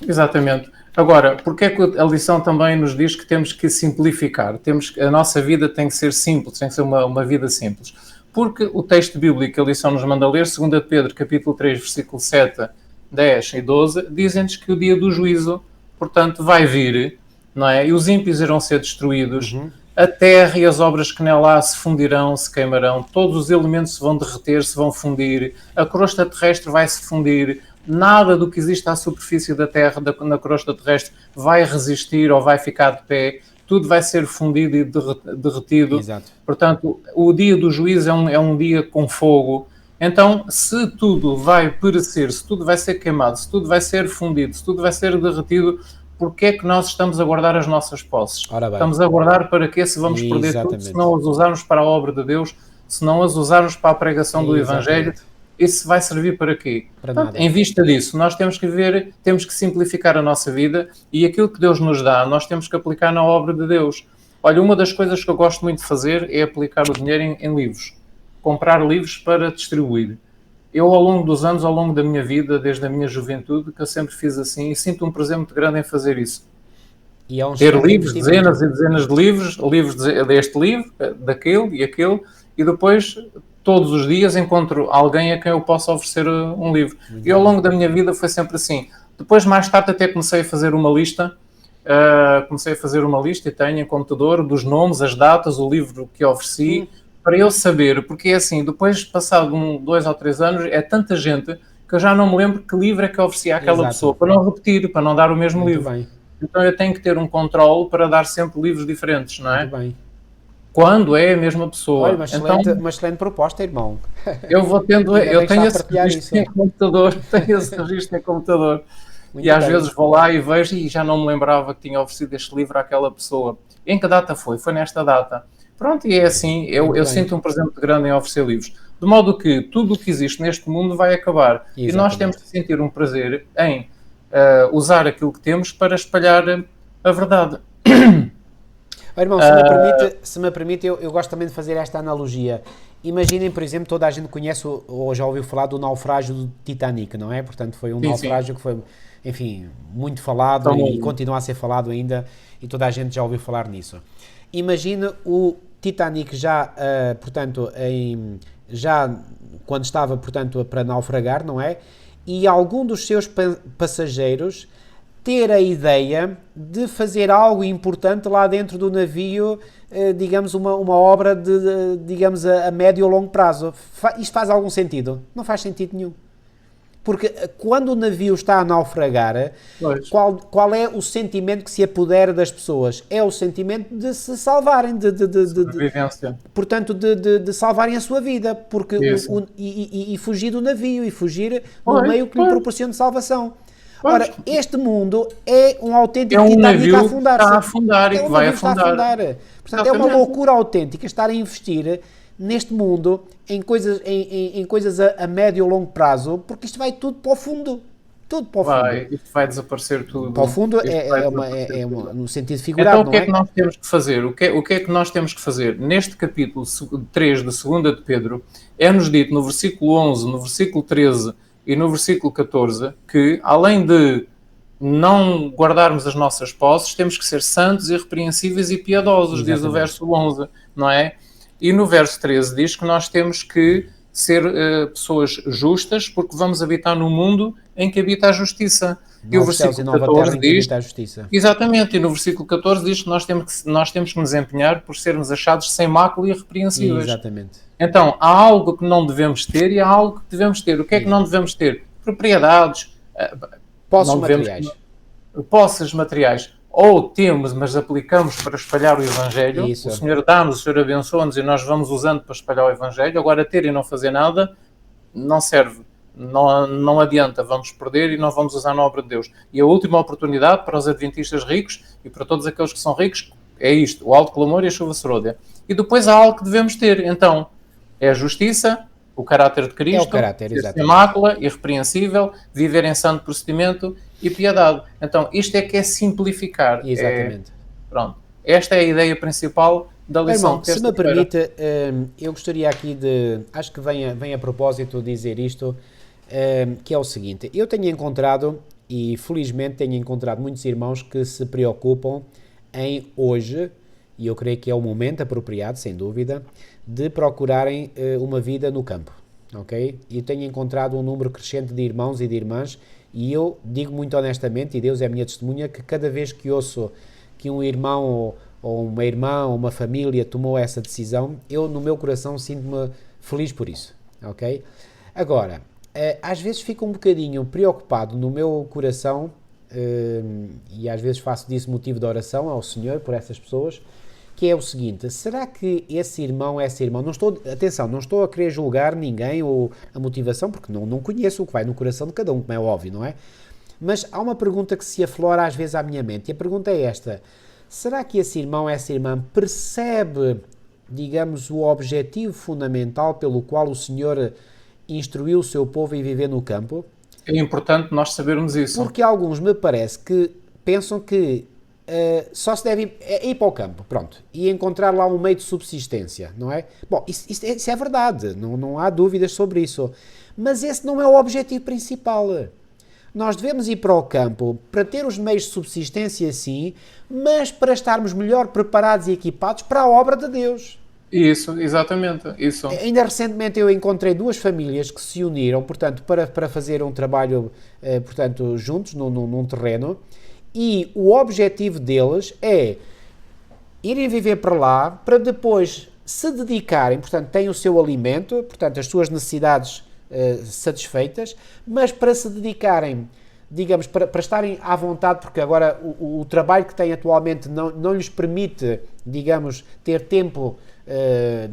Exatamente. Agora, porque é que a lição também nos diz que temos que simplificar? A nossa vida tem que ser simples, tem que ser uma vida simples. Porque o texto bíblico, a lição nos manda ler, 2 Pedro, capítulo 3, versículo 7, 10 e 12, dizem-nos que o dia do juízo, portanto, vai vir, não é? E os ímpios irão ser destruídos. A terra e as obras que nela há se fundirão, se queimarão, todos os elementos se vão derreter, se vão fundir, a crosta terrestre vai se fundir, nada do que existe à superfície da terra, na crosta terrestre, vai resistir ou vai ficar de pé, tudo vai ser fundido e derretido. Exato. Portanto, o dia do juízo é um dia com fogo. Então, se tudo vai perecer, se tudo vai ser queimado, se tudo vai ser fundido, se tudo vai ser derretido, porque é que nós estamos a guardar as nossas posses? Estamos a guardar para quê? Se vamos perder tudo, se não as usarmos para a obra de Deus, se não as usarmos para a pregação do Evangelho, isso vai servir para quê? Portanto, em vista disso, nós temos que simplificar a nossa vida, e aquilo que Deus nos dá, nós temos que aplicar na obra de Deus. Olha, uma das coisas que eu gosto muito de fazer é aplicar o dinheiro em livros. Comprar livros para distribuir. Eu, ao longo dos anos, ao longo da minha vida, desde a minha juventude, que eu sempre fiz assim, e sinto um prazer muito grande em fazer isso. E ter livros, dezenas e dezenas de livros deste livro, daquele e aquele, e depois, todos os dias, encontro alguém a quem eu possa oferecer um livro. E ao longo da minha vida foi sempre assim. Depois, mais tarde, até comecei a fazer uma lista, e tenho em computador dos nomes, as datas, o livro que ofereci, para eu saber, porque é assim, depois, passado 2 ou 3 anos, é tanta gente que eu já não me lembro que livro é que eu ofereci àquela pessoa, para não repetir, para não dar o mesmo livro. Então eu tenho que ter um controle para dar sempre livros diferentes, não é? Muito bem. quando é a mesma Olha, pessoa. Então, uma excelente proposta, irmão. eu vou tendo, Ainda eu bem que está tenho a esse partilhar registro isso. em computador, tenho esse registro em computador. E Muito às bem. vezes vou lá e vejo e já não me lembrava que tinha oferecido este livro àquela pessoa. Em que data foi? Foi nesta data. Pronto, e é assim, Muito eu bem. sinto um presente grande em oferecer livros. De modo que tudo o que existe neste mundo vai acabar. E nós temos Exatamente. que sentir um prazer em usar aquilo que temos para espalhar a verdade. Oh, irmão, se me permite eu gosto também de fazer esta analogia. Imaginem, por exemplo, toda a gente conhece ou já ouviu falar do naufrágio do Titanic, não é? Portanto, foi um Sim, sim, naufrágio que foi, enfim, muito falado e famoso. continua a ser falado ainda e toda a gente já ouviu falar nisso. Imagine o Titanic já, portanto, já quando estava, portanto, para naufragar, não é? E algum dos seus passageiros ter a ideia de fazer algo importante lá dentro do navio, digamos, uma obra digamos, a médio ou longo prazo. Isto faz algum sentido? Não faz sentido nenhum. Porque quando o navio está a naufragar, Pois, qual é o sentimento que se apodera das pessoas? É o sentimento de se salvarem, sobrevivência. portanto, de salvarem a sua vida, porque Isso. e fugir do navio, e fugir do Pois, meio que lhe pois, proporciona salvação. pois. Ora, este mundo é um É autêntico um Titanic a navio que está a afundar-se. afundar e É que um vai navio que está a afundar. afundar. Portanto, é uma Exatamente. loucura autêntica estar a investir neste mundo em coisas a médio ou longo prazo, porque isto vai tudo para o fundo. Tudo para o fundo. Vai, isto vai desaparecer Para o tudo. fundo Isto vai desaparecer tudo. no sentido Então, figurado, o que não é que é? nós temos que fazer? O que é que nós temos que fazer? Neste capítulo 3 de 2 de Pedro, é-nos dito no versículo 11, no versículo 13 e no versículo 14 que, além de não guardarmos as nossas posses, temos que ser santos, irrepreensíveis e piedosos, diz o Exatamente. verso 11, não é? E no verso 13 diz que nós temos que ser pessoas justas, porque vamos habitar no mundo em que habita a justiça. E o Novos céus e versículo nova terra 14 em que diz, habita a justiça. exatamente, e no versículo 14 diz que nós temos que nos empenhar por sermos achados sem mácula e irrepreensíveis. Exatamente. Então, há algo que não devemos ter e há algo que devemos ter. O que é que não Exato. devemos ter? Propriedades, Posses não devemos materiais. posses materiais. Ou temos, mas aplicamos para espalhar o Evangelho. O Isso. Senhor dá-nos, o Senhor abençoa-nos e nós vamos usando para espalhar o Evangelho. Agora, ter e não fazer nada não serve. Não adianta, vamos perder e não vamos usar na obra de Deus. E a última oportunidade para os adventistas ricos e para todos aqueles que são ricos é isto, o alto clamor e a chuva serôdia. E depois há algo que devemos ter, então, é a justiça, o caráter de É o Cristo, caráter, ser sem exatamente. mácula, irrepreensível, viver em santo procedimento e piedade. Então, isto é que é simplificar. Exatamente. Pronto. Esta é a ideia principal da Bem, lição irmão, de se me terça-feira. permite, eu gostaria aqui de. Acho que vem a propósito dizer isto, que é o seguinte: eu tenho encontrado, e felizmente tenho encontrado muitos irmãos que se preocupam em hoje, e eu creio que é o momento apropriado, sem dúvida, de procurarem uma vida no campo, ok? E tenho encontrado um número crescente de irmãos e de irmãs, e eu digo muito honestamente, e Deus é a minha testemunha, que cada vez que ouço que um irmão ou uma irmã ou uma família tomou essa decisão, eu no meu coração sinto-me feliz por isso, ok? Agora, às vezes fico um bocadinho preocupado no meu coração, e às vezes faço disso motivo de oração ao Senhor por essas pessoas, que é o seguinte: será que esse irmão, essa irmã, atenção, não estou a querer julgar ninguém ou a motivação, porque não conheço o que vai no coração de cada um, como é óbvio, não é? Mas há uma pergunta que se aflora às vezes à minha mente, e a pergunta é esta: será que esse irmão, essa irmã percebe, digamos, o objetivo fundamental pelo qual o Senhor instruiu o seu povo a viver no campo? É importante nós sabermos isso. Porque alguns me parece que pensam que só se deve ir para o campo, pronto, e encontrar lá um meio de subsistência, não é? Bom, isso é verdade, não há dúvidas sobre isso, mas esse não é o objetivo principal. Nós devemos ir para o campo para ter os meios de subsistência, sim, mas para estarmos melhor preparados e equipados para a obra de Deus. Isso, exatamente, isso. Ainda recentemente eu encontrei duas famílias que se uniram, portanto, para fazer um trabalho, portanto, juntos num terreno, e o objetivo deles é irem viver para lá para depois se dedicarem, portanto, têm o seu alimento, portanto, as suas necessidades satisfeitas, mas para se dedicarem digamos, para estarem à vontade, porque agora o trabalho que têm atualmente não lhes permite, digamos, ter tempo,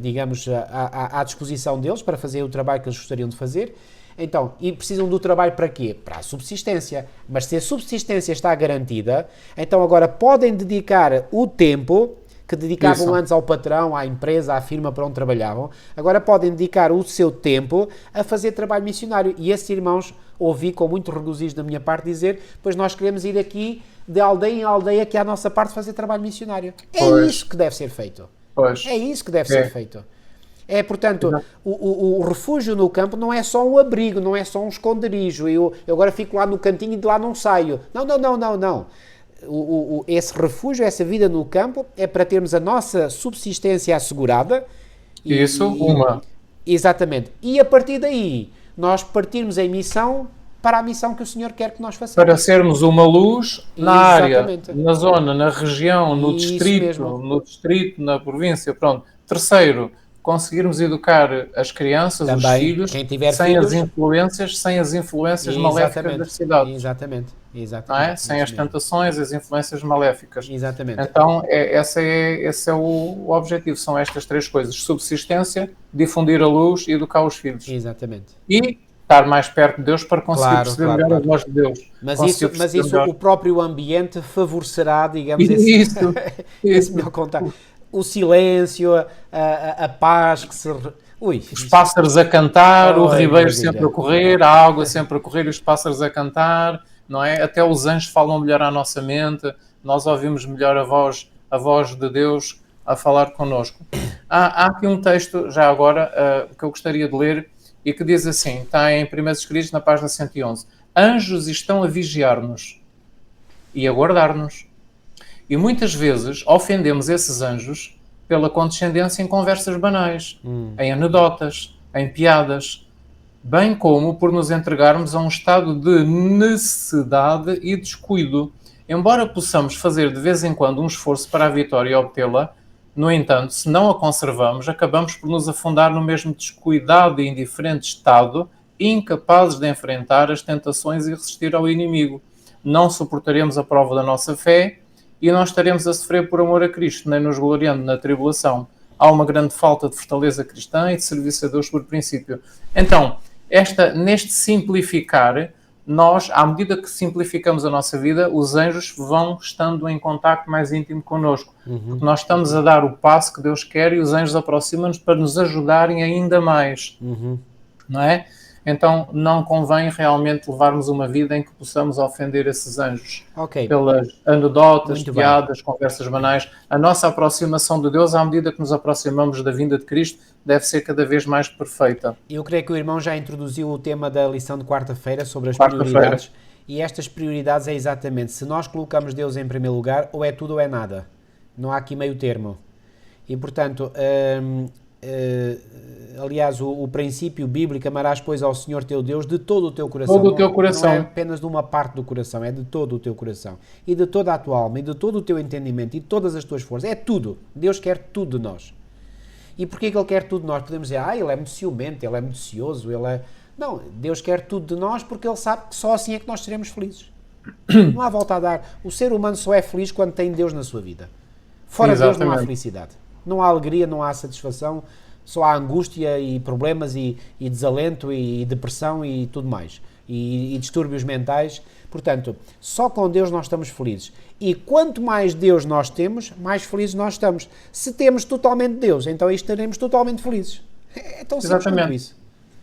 digamos, à disposição deles para fazer o trabalho que eles gostariam de fazer. Então, e precisam do trabalho para quê? Para a subsistência. Mas se a subsistência está garantida, então agora podem dedicar o tempo que dedicavam antes ao patrão, à empresa, à firma para onde trabalhavam, agora podem dedicar o seu tempo a fazer trabalho missionário. E esses irmãos ouvi com muito regozijo da minha parte dizer, pois nós queremos ir aqui de aldeia em aldeia aqui à nossa parte fazer trabalho missionário. É isso que deve ser feito. É isso que deve ser feito. É, portanto, o refúgio no campo não é só um abrigo, não é só um esconderijo. Eu agora fico lá no cantinho e de lá não saio. Não. Esse refúgio, essa vida no campo é para termos a nossa subsistência assegurada. Exatamente. E a partir daí, nós partirmos em missão para a missão que o Senhor quer que nós façamos. Para sermos uma luz na área, na zona, na região, no distrito, na província. Pronto. Terceiro, conseguirmos educar as crianças, também, os filhos, sem as influências maléficas das cidades. Exatamente. Não é? Sem as tentações, as influências maléficas. Exatamente. Então, esse é o objetivo. São estas três coisas. Subsistência, difundir a luz e educar os filhos. Exatamente. E estar mais perto de Deus para conseguir perceber melhor a voz de Deus. Mas isso o próprio ambiente favorecerá, digamos, esse melhor contato. O silêncio, a paz que se... Os pássaros a cantar, o ribeiro sempre a correr, a água sempre a correr e os pássaros a cantar, não é? Até os anjos falam melhor à nossa mente, nós ouvimos melhor a voz de Deus a falar connosco. Há aqui um texto, já agora, que eu gostaria de ler e que diz assim, está em 1 Escritos, na página 111. Anjos estão a vigiar-nos e a guardar-nos. E muitas vezes ofendemos esses anjos pela condescendência em conversas banais, em anedotas, em piadas, bem como por nos entregarmos a um estado de necessidade e descuido. Embora possamos fazer de vez em quando um esforço para a vitória e obtê-la, no entanto, se não a conservamos, acabamos por nos afundar no mesmo descuidado e indiferente estado, incapazes de enfrentar as tentações e resistir ao inimigo. Não suportaremos a prova da nossa fé, e não estaremos a sofrer por amor a Cristo, nem nos gloriando na tribulação. Há uma grande falta de fortaleza cristã e de serviço a Deus por princípio. Então, neste simplificar, nós, à medida que simplificamos a nossa vida, os anjos vão estando em contacto mais íntimo connosco. Porque nós estamos a dar o passo que Deus quer e os anjos aproximam-nos para nos ajudarem ainda mais. Não é? Então, não convém realmente levarmos uma vida em que possamos ofender esses anjos. Pelas anedotas, piadas, conversas banais. A nossa aproximação de Deus, à medida que nos aproximamos da vinda de Cristo, deve ser cada vez mais perfeita. Eu creio que o irmão já introduziu o tema da lição de quarta-feira sobre as prioridades. E estas prioridades é exatamente, se nós colocamos Deus em primeiro lugar, ou é tudo ou é nada. Não há aqui meio termo. E, portanto... aliás, o princípio bíblico, amarás, pois, ao Senhor teu Deus de todo o teu coração. Todo o teu coração. Não é apenas de uma parte do coração, é de todo o teu coração. E de toda a tua alma, e de todo o teu entendimento, e de todas as tuas forças. É tudo. Deus quer tudo de nós. E porquê que Ele quer tudo de nós? Podemos dizer, Ele é muito ciumento, Ele é muito cioso, Ele é... Não, Deus quer tudo de nós porque Ele sabe que só assim é que nós seremos felizes. Não há volta a dar. O ser humano só é feliz quando tem Deus na sua vida. Fora de Deus não há felicidade. Não há alegria, não há satisfação, só há angústia e problemas e desalento e depressão e tudo mais. E distúrbios mentais. Portanto, só com Deus nós estamos felizes. E quanto mais Deus nós temos, mais felizes nós estamos. Se temos totalmente Deus, então aí estaremos totalmente felizes. É tão simples quanto isso.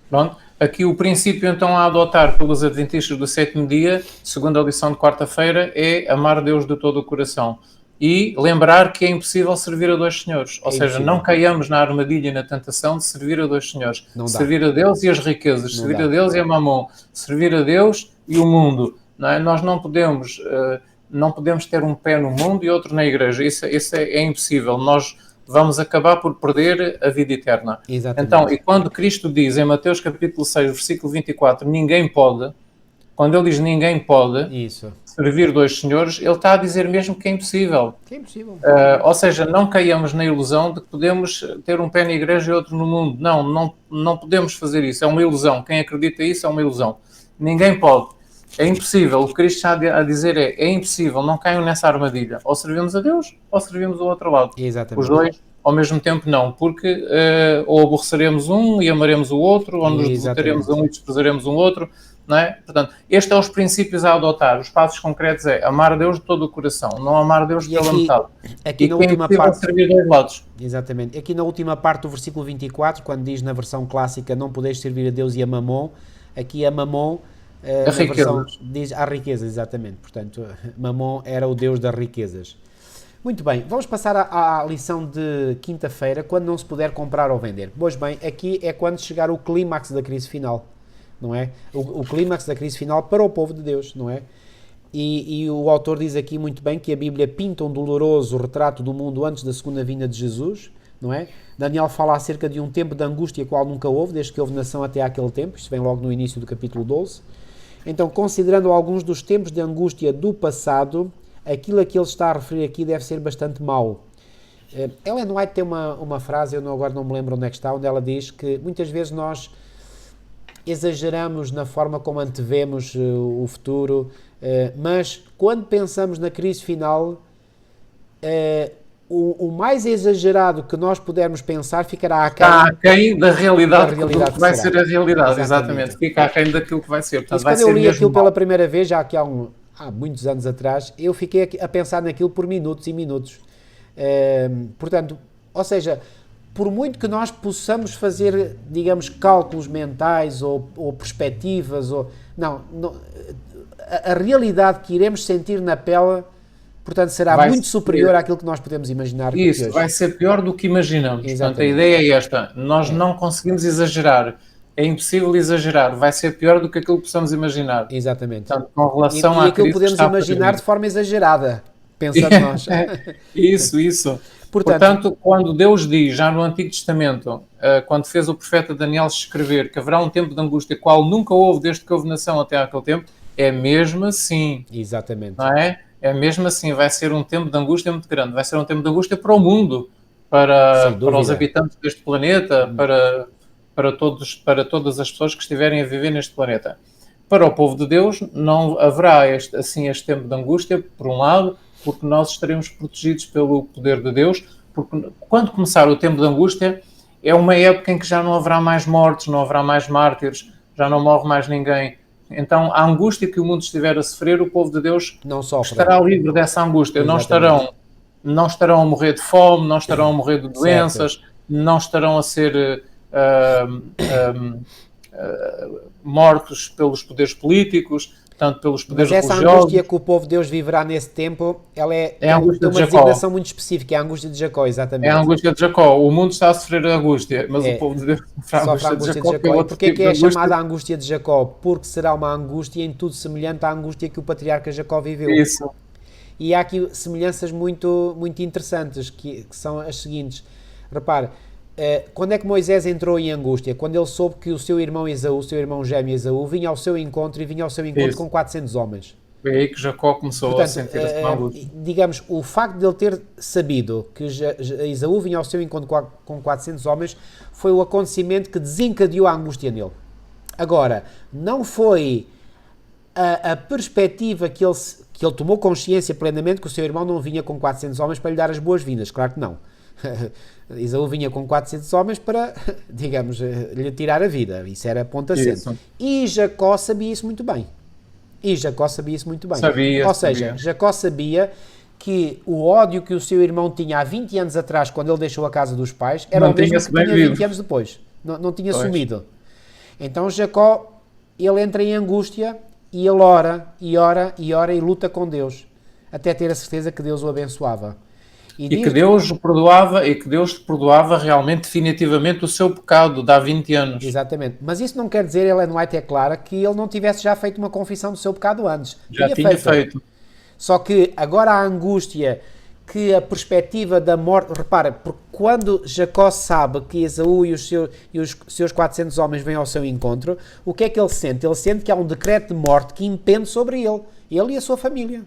Pronto. Aqui o princípio então a adotar pelos adventistas do sétimo dia, segundo a lição de quarta-feira, é amar Deus de todo o coração. E lembrar que é impossível servir a dois senhores. Ou seja, não caiamos na armadilha e na tentação de servir a dois senhores. Servir a Deus e as riquezas, servir a Deus e a mamon, servir a Deus e o mundo. Não é? Nós não podemos ter um pé no mundo e outro na igreja. Isso é impossível. Nós vamos acabar por perder a vida eterna. Exatamente. Então, e quando Cristo diz em Mateus capítulo 6, versículo 24, ninguém pode, quando ele diz ninguém pode servir dois senhores, ele está a dizer mesmo que é impossível. Que é impossível. Ou seja, não caiamos na ilusão de que podemos ter um pé na igreja e outro no mundo. Não podemos fazer isso. É uma ilusão. Quem acredita isso é uma ilusão. Ninguém pode. É impossível. O que Cristo está a dizer é impossível, não caiam nessa armadilha. Ou servimos a Deus, ou servimos o outro lado. Os Exatamente. dois, ao mesmo tempo, não. Porque ou aborreceremos um e amaremos o outro, ou nos devotaremos a Exatamente. um e desprezaremos um outro. Não é? Portanto, estes são os princípios a adotar. Os passos concretos é amar a Deus de todo o coração, não amar a Deus E pela metade. aqui E na que é última impossível parte, servir dois lados. exatamente, aqui na última parte do versículo 24, quando diz na versão clássica não podeis servir a Deus e a Mamon, aqui a Mamon, A na versão, riquezas. diz a riqueza, exatamente. Portanto, Mamon era o Deus das riquezas. Muito bem, vamos passar à lição de quinta-feira, quando não se puder comprar ou vender. Pois bem, aqui é quando chegar o clímax da crise final, não é? O clímax da crise final para o povo de Deus, não é? E o autor diz aqui muito bem que a Bíblia pinta um doloroso retrato do mundo antes da segunda vinda de Jesus, não é? Daniel fala acerca de um tempo de angústia qual nunca houve, desde que houve nação até aquele tempo, isto vem logo no início do capítulo 12. Então, considerando alguns dos tempos de angústia do passado, aquilo a que ele está a referir aqui deve ser bastante mau. Ellen White tem uma frase, agora não me lembro onde é que está, onde ela diz que muitas vezes nós exageramos na forma como antevemos o futuro, mas quando pensamos na crise final, o mais exagerado que nós pudermos pensar ficará aquém da realidade, da do que vai ser a realidade, Exatamente. exatamente. Fica aquém daquilo que vai ser. Portanto, Isso vai quando eu ser li mesmo aquilo mal. pela primeira vez, já aqui há muitos anos atrás, eu fiquei a pensar naquilo por minutos e minutos. Portanto, ou seja, por muito que nós possamos fazer, digamos, cálculos mentais ou perspectivas, não, a realidade que iremos sentir na pele, portanto, será muito superior àquilo que nós podemos imaginar. Isso, vai ser pior do que imaginamos. Exatamente. Portanto, a ideia é esta. Nós não conseguimos exagerar. É impossível exagerar. Vai ser pior do que aquilo que possamos imaginar. Exatamente. Portanto, com relação e à aquilo crise podemos que está imaginar de forma exagerada, pensando nós. Isso. Portanto, quando Deus diz, já no Antigo Testamento, quando fez o profeta Daniel escrever que haverá um tempo de angústia, qual nunca houve desde que houve nação até aquele tempo, é mesmo assim. Exatamente. Não é? É mesmo assim, vai ser um tempo de angústia muito grande. Vai ser um tempo de angústia para o mundo, para os habitantes deste planeta, para todas as pessoas que estiverem a viver neste planeta. Para o povo de Deus, não haverá este tempo de angústia, por um lado, porque nós estaremos protegidos pelo poder de Deus, porque quando começar o tempo de angústia, é uma época em que já não haverá mais mortes, não haverá mais mártires, já não morre mais ninguém. Então, a angústia que o mundo estiver a sofrer, o povo de Deus não sofre. Estará livre dessa angústia. Não estarão a morrer de fome, não estarão a morrer de doenças, não estarão a ser mortos pelos poderes políticos, tanto pelos poderes religiosos. Mas essa angústia que o povo de Deus viverá nesse tempo, ela tem uma designação muito específica, é a angústia de Jacó, exatamente. É a angústia de Jacó. O mundo está a sofrer a angústia, mas o povo de Deus sofre a angústia de Jacó. E porquê que é chamada a angústia de Jacó? Porque será uma angústia em tudo semelhante à angústia que o patriarca Jacó viveu. Isso. E há aqui semelhanças muito, muito interessantes, que são as seguintes. Repare, quando é que Moisés entrou em angústia? Quando ele soube que o seu irmão Esaú, o seu irmão gêmeo Esaú, vinha ao seu encontro com 400 homens. Foi aí que Jacó começou a sentir essa angústia. Digamos, o facto de ele ter sabido que Esaú vinha ao seu encontro com 400 homens foi o acontecimento que desencadeou a angústia nele. Agora, não foi a perspectiva que ele tomou consciência plenamente que o seu irmão não vinha com 400 homens para lhe dar as boas-vindas. Claro que não. Esaú vinha com 400 homens para, digamos, lhe tirar a vida. Isso era ponto assente. E Jacó sabia isso muito bem. Ou seja, Jacó sabia que o ódio que o seu irmão tinha há 20 anos atrás, quando ele deixou a casa dos pais, era o mesmo que tinha 20 anos depois. Não tinha sumido. Então Jacó, ele entra em angústia e ele ora e luta com Deus, até ter a certeza que Deus o abençoava. E que Deus o perdoava realmente, definitivamente, o seu pecado de há 20 anos. Exatamente. Mas isso não quer dizer, Ellen White é clara, que ele não tivesse já feito uma confissão do seu pecado antes. Já tinha feito. Só que agora a angústia, que a perspectiva da morte... Repara, porque quando Jacó sabe que Esaú e os seus 400 homens vêm ao seu encontro, o que é que ele sente? Ele sente que há um decreto de morte que impende sobre ele e a sua família.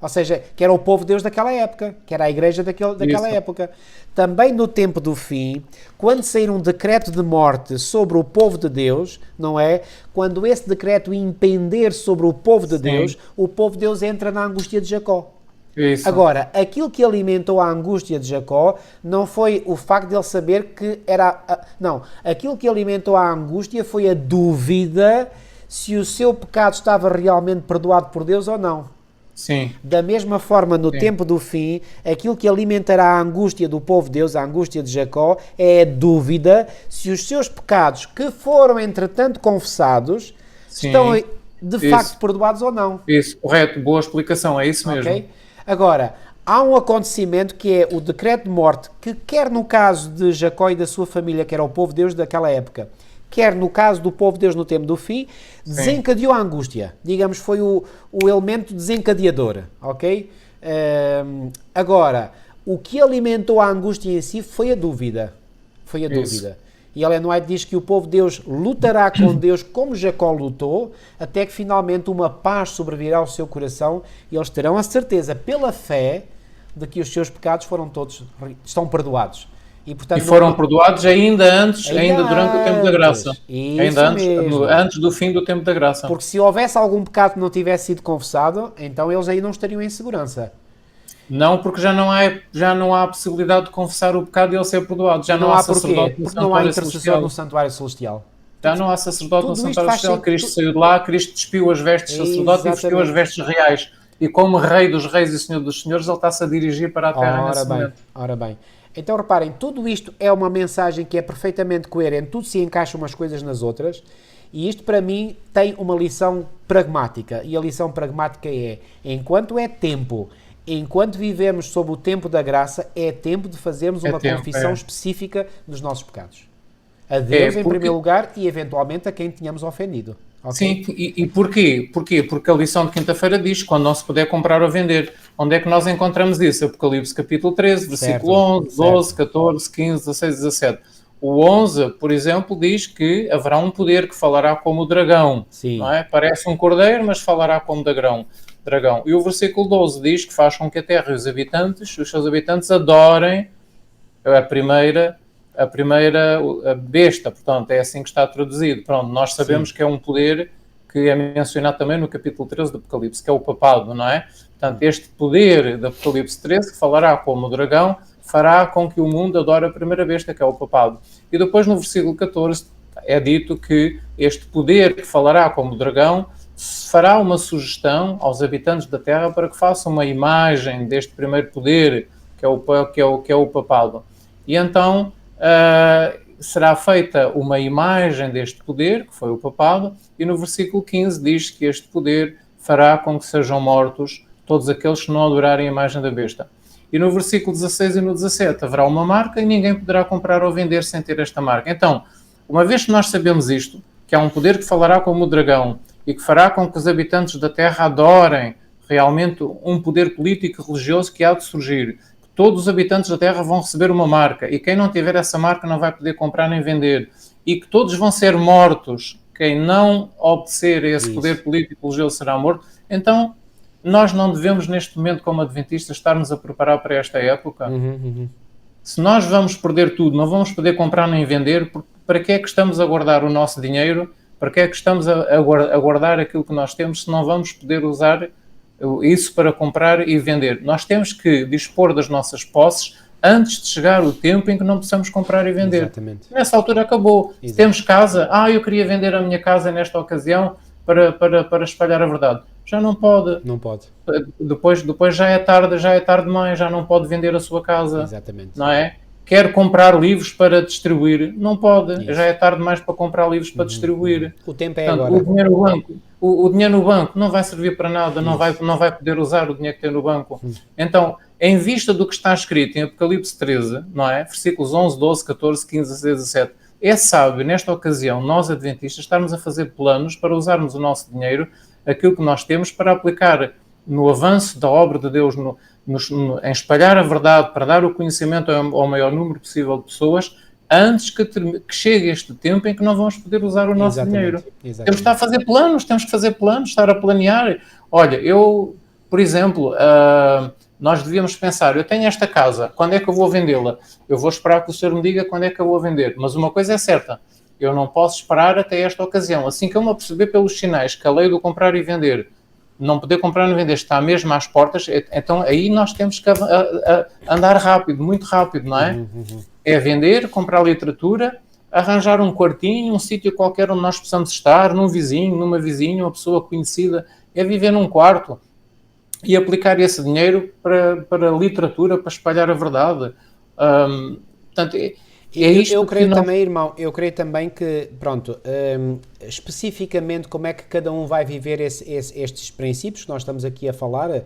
Ou seja, que era o povo de Deus daquela época, que era a igreja daquela época. Também no tempo do fim, quando sair um decreto de morte sobre o povo de Deus, não é? Quando esse decreto impender sobre o povo de Deus, o povo de Deus entra na angústia de Jacó. Isso. Agora, aquilo que alimentou a angústia de Jacó não foi o facto de ele saber que era... Não, aquilo que alimentou a angústia foi a dúvida se o seu pecado estava realmente perdoado por Deus ou não. Sim. Da mesma forma, no tempo do fim, aquilo que alimentará a angústia do povo de Deus, a angústia de Jacó, é a dúvida se os seus pecados, que foram entretanto confessados, estão de facto perdoados ou não. Isso, correto, boa explicação, é isso mesmo. Okay? Agora, há um acontecimento que é o decreto de morte, que quer no caso de Jacó e da sua família, que era o povo de Deus daquela época, quer no caso do povo de Deus no tempo do fim, desencadeou a angústia. Digamos, foi o elemento desencadeador, ok? Agora, o que alimentou a angústia em si foi a dúvida. Foi a dúvida. E Ellen White diz que o povo de Deus lutará com Deus como Jacó lutou, até que finalmente uma paz sobrevirá ao seu coração e eles terão a certeza, pela fé, de que os seus pecados estão perdoados. E, portanto, foram perdoados ainda durante o tempo da graça. Ainda antes do fim do tempo da graça. Porque se houvesse algum pecado que não tivesse sido confessado, então eles aí não estariam em segurança. Não, porque já não há a possibilidade de confessar o pecado e ele ser perdoado. Já não há sacerdote porque não há intercessor no santuário celestial. Já não há sacerdote no santuário celestial. Cristo saiu de lá, Cristo despiu as vestes de sacerdote e vestiu as vestes reais. E como Rei dos Reis e Senhor dos Senhores, ele está-se a dirigir para a terra nesse momento. Ora bem. Então reparem, tudo isto é uma mensagem que é perfeitamente coerente, tudo se encaixa umas coisas nas outras, e isto para mim tem uma lição pragmática, e a lição pragmática é, enquanto é tempo, enquanto vivemos sob o tempo da graça, é tempo de fazermos uma confissão específica dos nossos pecados. A Deus em primeiro lugar e eventualmente a quem tínhamos ofendido. Okay? Sim, e porquê? Porque a lição de quinta-feira diz, quando não se puder comprar ou vender. Onde é que nós encontramos isso? Apocalipse capítulo 13, versículo 11, 12, 14, 15, 16, 17. O 11, por exemplo, diz que haverá um poder que falará como o dragão. Sim. Não é? Parece um cordeiro, mas falará como dragão. E o versículo 12 diz que faz com que a terra e os seus habitantes adorem a primeira besta, portanto, é assim que está traduzido. Pronto, nós sabemos que é um poder que é mencionado também no capítulo 13 do Apocalipse, que é o papado, não é? Portanto, este poder do Apocalipse 13, que falará como o dragão, fará com que o mundo adore a primeira besta, que é o papado. E depois, no versículo 14, é dito que este poder que falará como o dragão fará uma sugestão aos habitantes da terra para que façam uma imagem deste primeiro poder, que é o papado. E então será feita uma imagem deste poder, que foi o papado, e no versículo 15 diz que este poder fará com que sejam mortos todos aqueles que não adorarem a imagem da besta. E no versículo 16 e no 17 haverá uma marca e ninguém poderá comprar ou vender sem ter esta marca. Então, uma vez que nós sabemos isto, que há um poder que falará como o dragão e que fará com que os habitantes da terra adorem realmente um poder político e religioso que há de surgir, que todos os habitantes da terra vão receber uma marca e quem não tiver essa marca não vai poder comprar nem vender, e que todos vão ser mortos, quem não obedecer a esse poder político e religioso será morto. Então, nós não devemos neste momento, como adventistas, estarmos a preparar para esta época. Se nós vamos perder tudo, não vamos poder comprar nem vender, para que é que estamos a guardar o nosso dinheiro? Para que é que estamos a guardar aquilo que nós temos se não vamos poder usar isso para comprar e vender? Nós temos que dispor das nossas posses antes de chegar o tempo em que não possamos comprar e vender. Exatamente. Nessa altura acabou. Se temos casa, eu queria vender a minha casa nesta ocasião para espalhar a verdade. Já não pode. Não pode. Depois já é tarde demais, já não pode vender a sua casa. Exatamente. Não é? Quer comprar livros para distribuir, não pode. Isso. Já é tarde demais para comprar livros para distribuir. O tempo é Portanto, agora. O dinheiro no banco não vai servir para nada, não vai poder usar o dinheiro que tem no banco. Então, em vista do que está escrito em Apocalipse 13, não é? Versículos 11, 12, 14, 15, 16, 17, é sábio, nesta ocasião, nós adventistas, estarmos a fazer planos para usarmos o nosso dinheiro, aquilo que nós temos, para aplicar no avanço da obra de Deus, em espalhar a verdade, para dar o conhecimento ao maior número possível de pessoas, antes que chegue este tempo em que não vamos poder usar o nosso dinheiro. Temos que estar a fazer planos, estar a planear. Olha, eu Por exemplo, nós devíamos pensar, eu tenho esta casa, quando é que eu vou vendê-la? Eu vou esperar que o senhor me diga quando é que eu vou vender. Mas uma coisa é certa, eu não posso esperar até esta ocasião. Assim que eu me aperceber pelos sinais que a lei do comprar e vender, não poder comprar e vender, está mesmo às portas, então aí nós temos que andar rápido, muito rápido, não é? É vender, comprar literatura, arranjar um quartinho, um sítio qualquer onde nós possamos estar, num vizinho, numa vizinha, uma pessoa conhecida, é viver num quarto e aplicar esse dinheiro para literatura, para espalhar a verdade. Portanto, eu creio também, irmão, eu creio também que, pronto, especificamente como é que cada um vai viver estes princípios que nós estamos aqui a falar,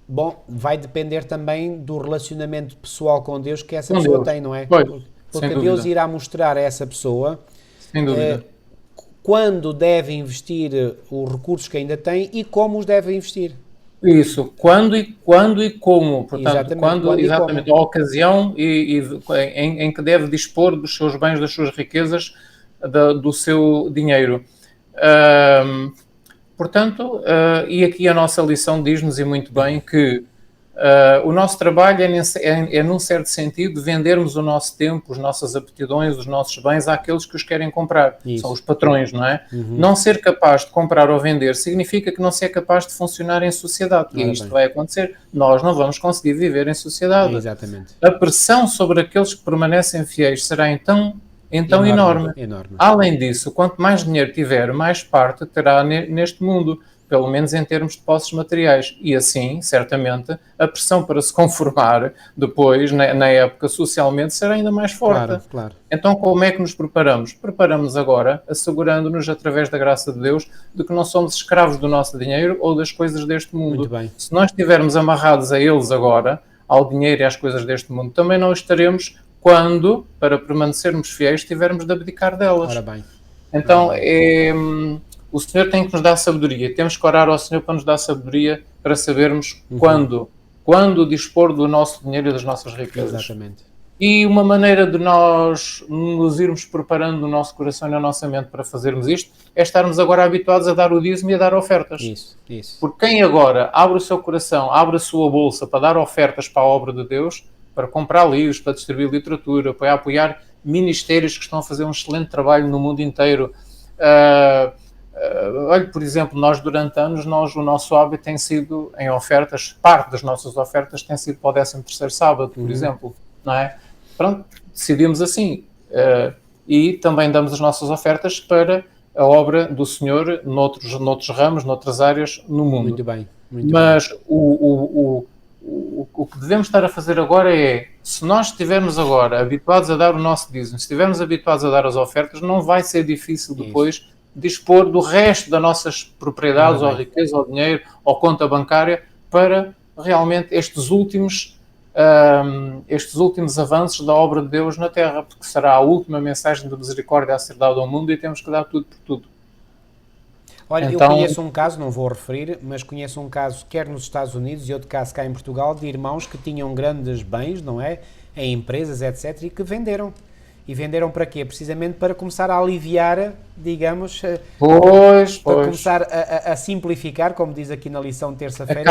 bom, vai depender também do relacionamento pessoal com Deus que essa pessoa tem, não é? Porque Deus irá mostrar a essa pessoa quando deve investir os recursos que ainda tem e como os deve investir. Isso, quando e como, portanto, exatamente a ocasião em que deve dispor dos seus bens, das suas riquezas, do seu dinheiro. Portanto, e aqui a nossa lição diz-nos, e muito bem, que o nosso trabalho é, num certo sentido, vendermos o nosso tempo, as nossas aptidões, os nossos bens àqueles que os querem comprar. Isso. São os patrões, não é? Não ser capaz de comprar ou vender significa que não se é capaz de funcionar em sociedade. E isto vai acontecer. Nós não vamos conseguir viver em sociedade. Exatamente. A pressão sobre aqueles que permanecem fiéis será então enorme. Além disso, quanto mais dinheiro tiver, mais parte terá neste mundo, pelo menos em termos de posses materiais. E assim, certamente, a pressão para se conformar depois, na época, socialmente, será ainda mais forte. Claro. Então, como é que nos preparamos? Preparamos agora, assegurando-nos, através da graça de Deus, de que não somos escravos do nosso dinheiro ou das coisas deste mundo. Muito bem. Se nós estivermos amarrados a eles agora, ao dinheiro e às coisas deste mundo, também não estaremos quando, para permanecermos fiéis, tivermos de abdicar delas. Ora bem. Então, o Senhor tem que nos dar sabedoria. Temos que orar ao Senhor para nos dar sabedoria para sabermos quando dispor do nosso dinheiro e das nossas riquezas. Exatamente. E uma maneira de nós nos irmos preparando no nosso coração e na nossa mente para fazermos isto é estarmos agora habituados a dar o dízimo e a dar ofertas. Isso. Porque quem agora abre o seu coração, abre a sua bolsa para dar ofertas para a obra de Deus, para comprar livros, para distribuir literatura, para apoiar ministérios que estão a fazer um excelente trabalho no mundo inteiro. Olha, por exemplo, nós durante anos, o nosso hábito tem sido em ofertas, parte das nossas ofertas tem sido para o 13º sábado, por exemplo, não é? Pronto, decidimos assim. E também damos as nossas ofertas para a obra do Senhor noutros ramos, noutras áreas no mundo. Muito bem. Mas o que devemos estar a fazer agora é, se nós estivermos agora habituados a dar o nosso dízimo, se estivermos habituados a dar as ofertas, não vai ser difícil depois dispor do resto das nossas propriedades, ou riqueza, ou dinheiro, ou conta bancária, para realmente estes últimos avanços da obra de Deus na Terra, porque será a última mensagem de misericórdia a ser dada ao mundo e temos que dar tudo por tudo. Olha, então, eu conheço um caso, não vou referir, mas conheço um caso, quer nos Estados Unidos e outro caso cá em Portugal, de irmãos que tinham grandes bens, não é? Em empresas, etc., e que venderam. E venderam para quê? Precisamente para começar a aliviar, digamos, para começar a simplificar, como diz aqui na lição de terça-feira,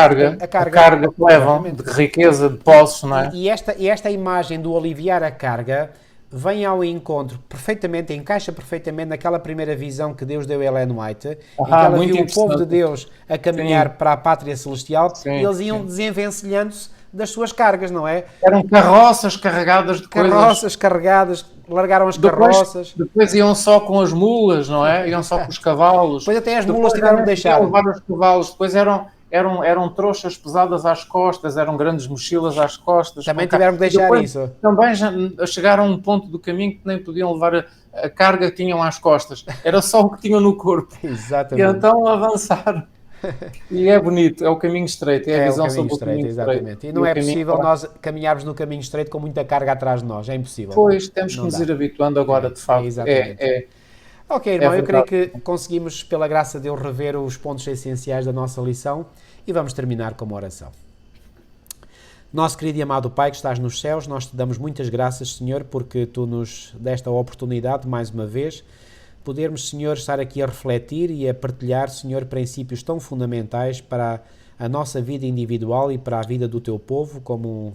a carga que levam de riqueza, de posses, não é? E esta imagem do aliviar a carga vem ao encontro perfeitamente, encaixa perfeitamente naquela primeira visão que Deus deu a Ellen White, em que ela viu o povo de Deus a caminhar para a pátria celestial e eles iam desenvencilhando-se das suas cargas, não é? Eram carroças carregadas de coisas. Carroças carregadas, largaram as carroças. Depois iam só com as mulas, não é? Iam só com os cavalos. Depois até as mulas tiveram de deixar. Levar os cavalos. Depois eram trouxas pesadas às costas, eram grandes mochilas às costas. Também tiveram que deixar isso. Também já chegaram a um ponto do caminho que nem podiam levar a carga que tinham às costas. Era só o que tinham no corpo. Exatamente. E então avançaram. E é bonito, é o caminho estreito, é a visão sobre o caminho estreito. E não é possível nós caminharmos no caminho estreito com muita carga atrás de nós, é impossível. Pois, temos que nos ir habituando agora, de facto. Ok, irmão, eu creio que conseguimos, pela graça de Deus, rever os pontos essenciais da nossa lição e vamos terminar com uma oração. Nosso querido e amado Pai que estás nos céus, nós te damos muitas graças, Senhor, porque tu nos deste a oportunidade, mais uma vez, podermos, Senhor, estar aqui a refletir e a partilhar, Senhor, princípios tão fundamentais para a nossa vida individual e para a vida do teu povo como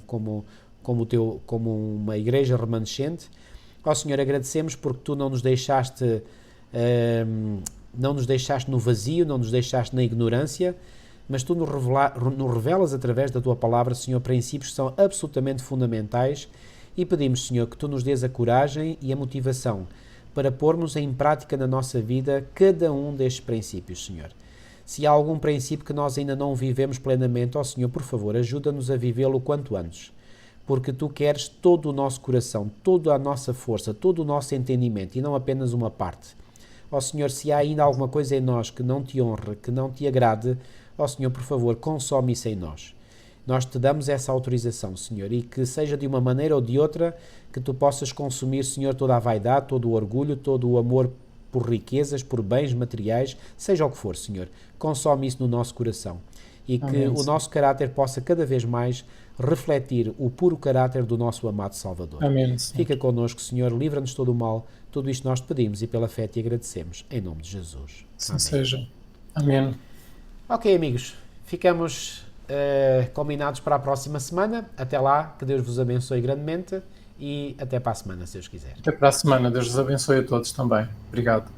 uma igreja remanescente. Ó Senhor, agradecemos porque tu não nos deixaste no vazio, não nos deixaste na ignorância, mas tu nos revelas através da tua palavra, Senhor, princípios que são absolutamente fundamentais, e pedimos, Senhor, que tu nos dês a coragem e a motivação para pormos em prática na nossa vida cada um destes princípios, Senhor. Se há algum princípio que nós ainda não vivemos plenamente, ó Senhor, por favor, ajuda-nos a vivê-lo quanto antes, porque tu queres todo o nosso coração, toda a nossa força, todo o nosso entendimento e não apenas uma parte. Ó Senhor, se há ainda alguma coisa em nós que não te honre, que não te agrade, ó Senhor, por favor, consome isso em nós. Nós te damos essa autorização, Senhor, e que seja de uma maneira ou de outra que tu possas consumir, Senhor, toda a vaidade, todo o orgulho, todo o amor por riquezas, por bens materiais, seja o que for, Senhor. Consome isso no nosso coração e que Amém, o nosso caráter possa cada vez mais refletir o puro caráter do nosso amado Salvador. Amém, Senhor. Fica connosco, Senhor, livra-nos de todo o mal. Tudo isto nós te pedimos e pela fé te agradecemos. Em nome de Jesus. Assim Amém. seja. Amém. Ok, amigos, ficamos combinados para a próxima semana. Até lá, que Deus vos abençoe grandemente e até para a semana, se Deus quiser. Até para a semana. Deus vos abençoe a todos também. Obrigado.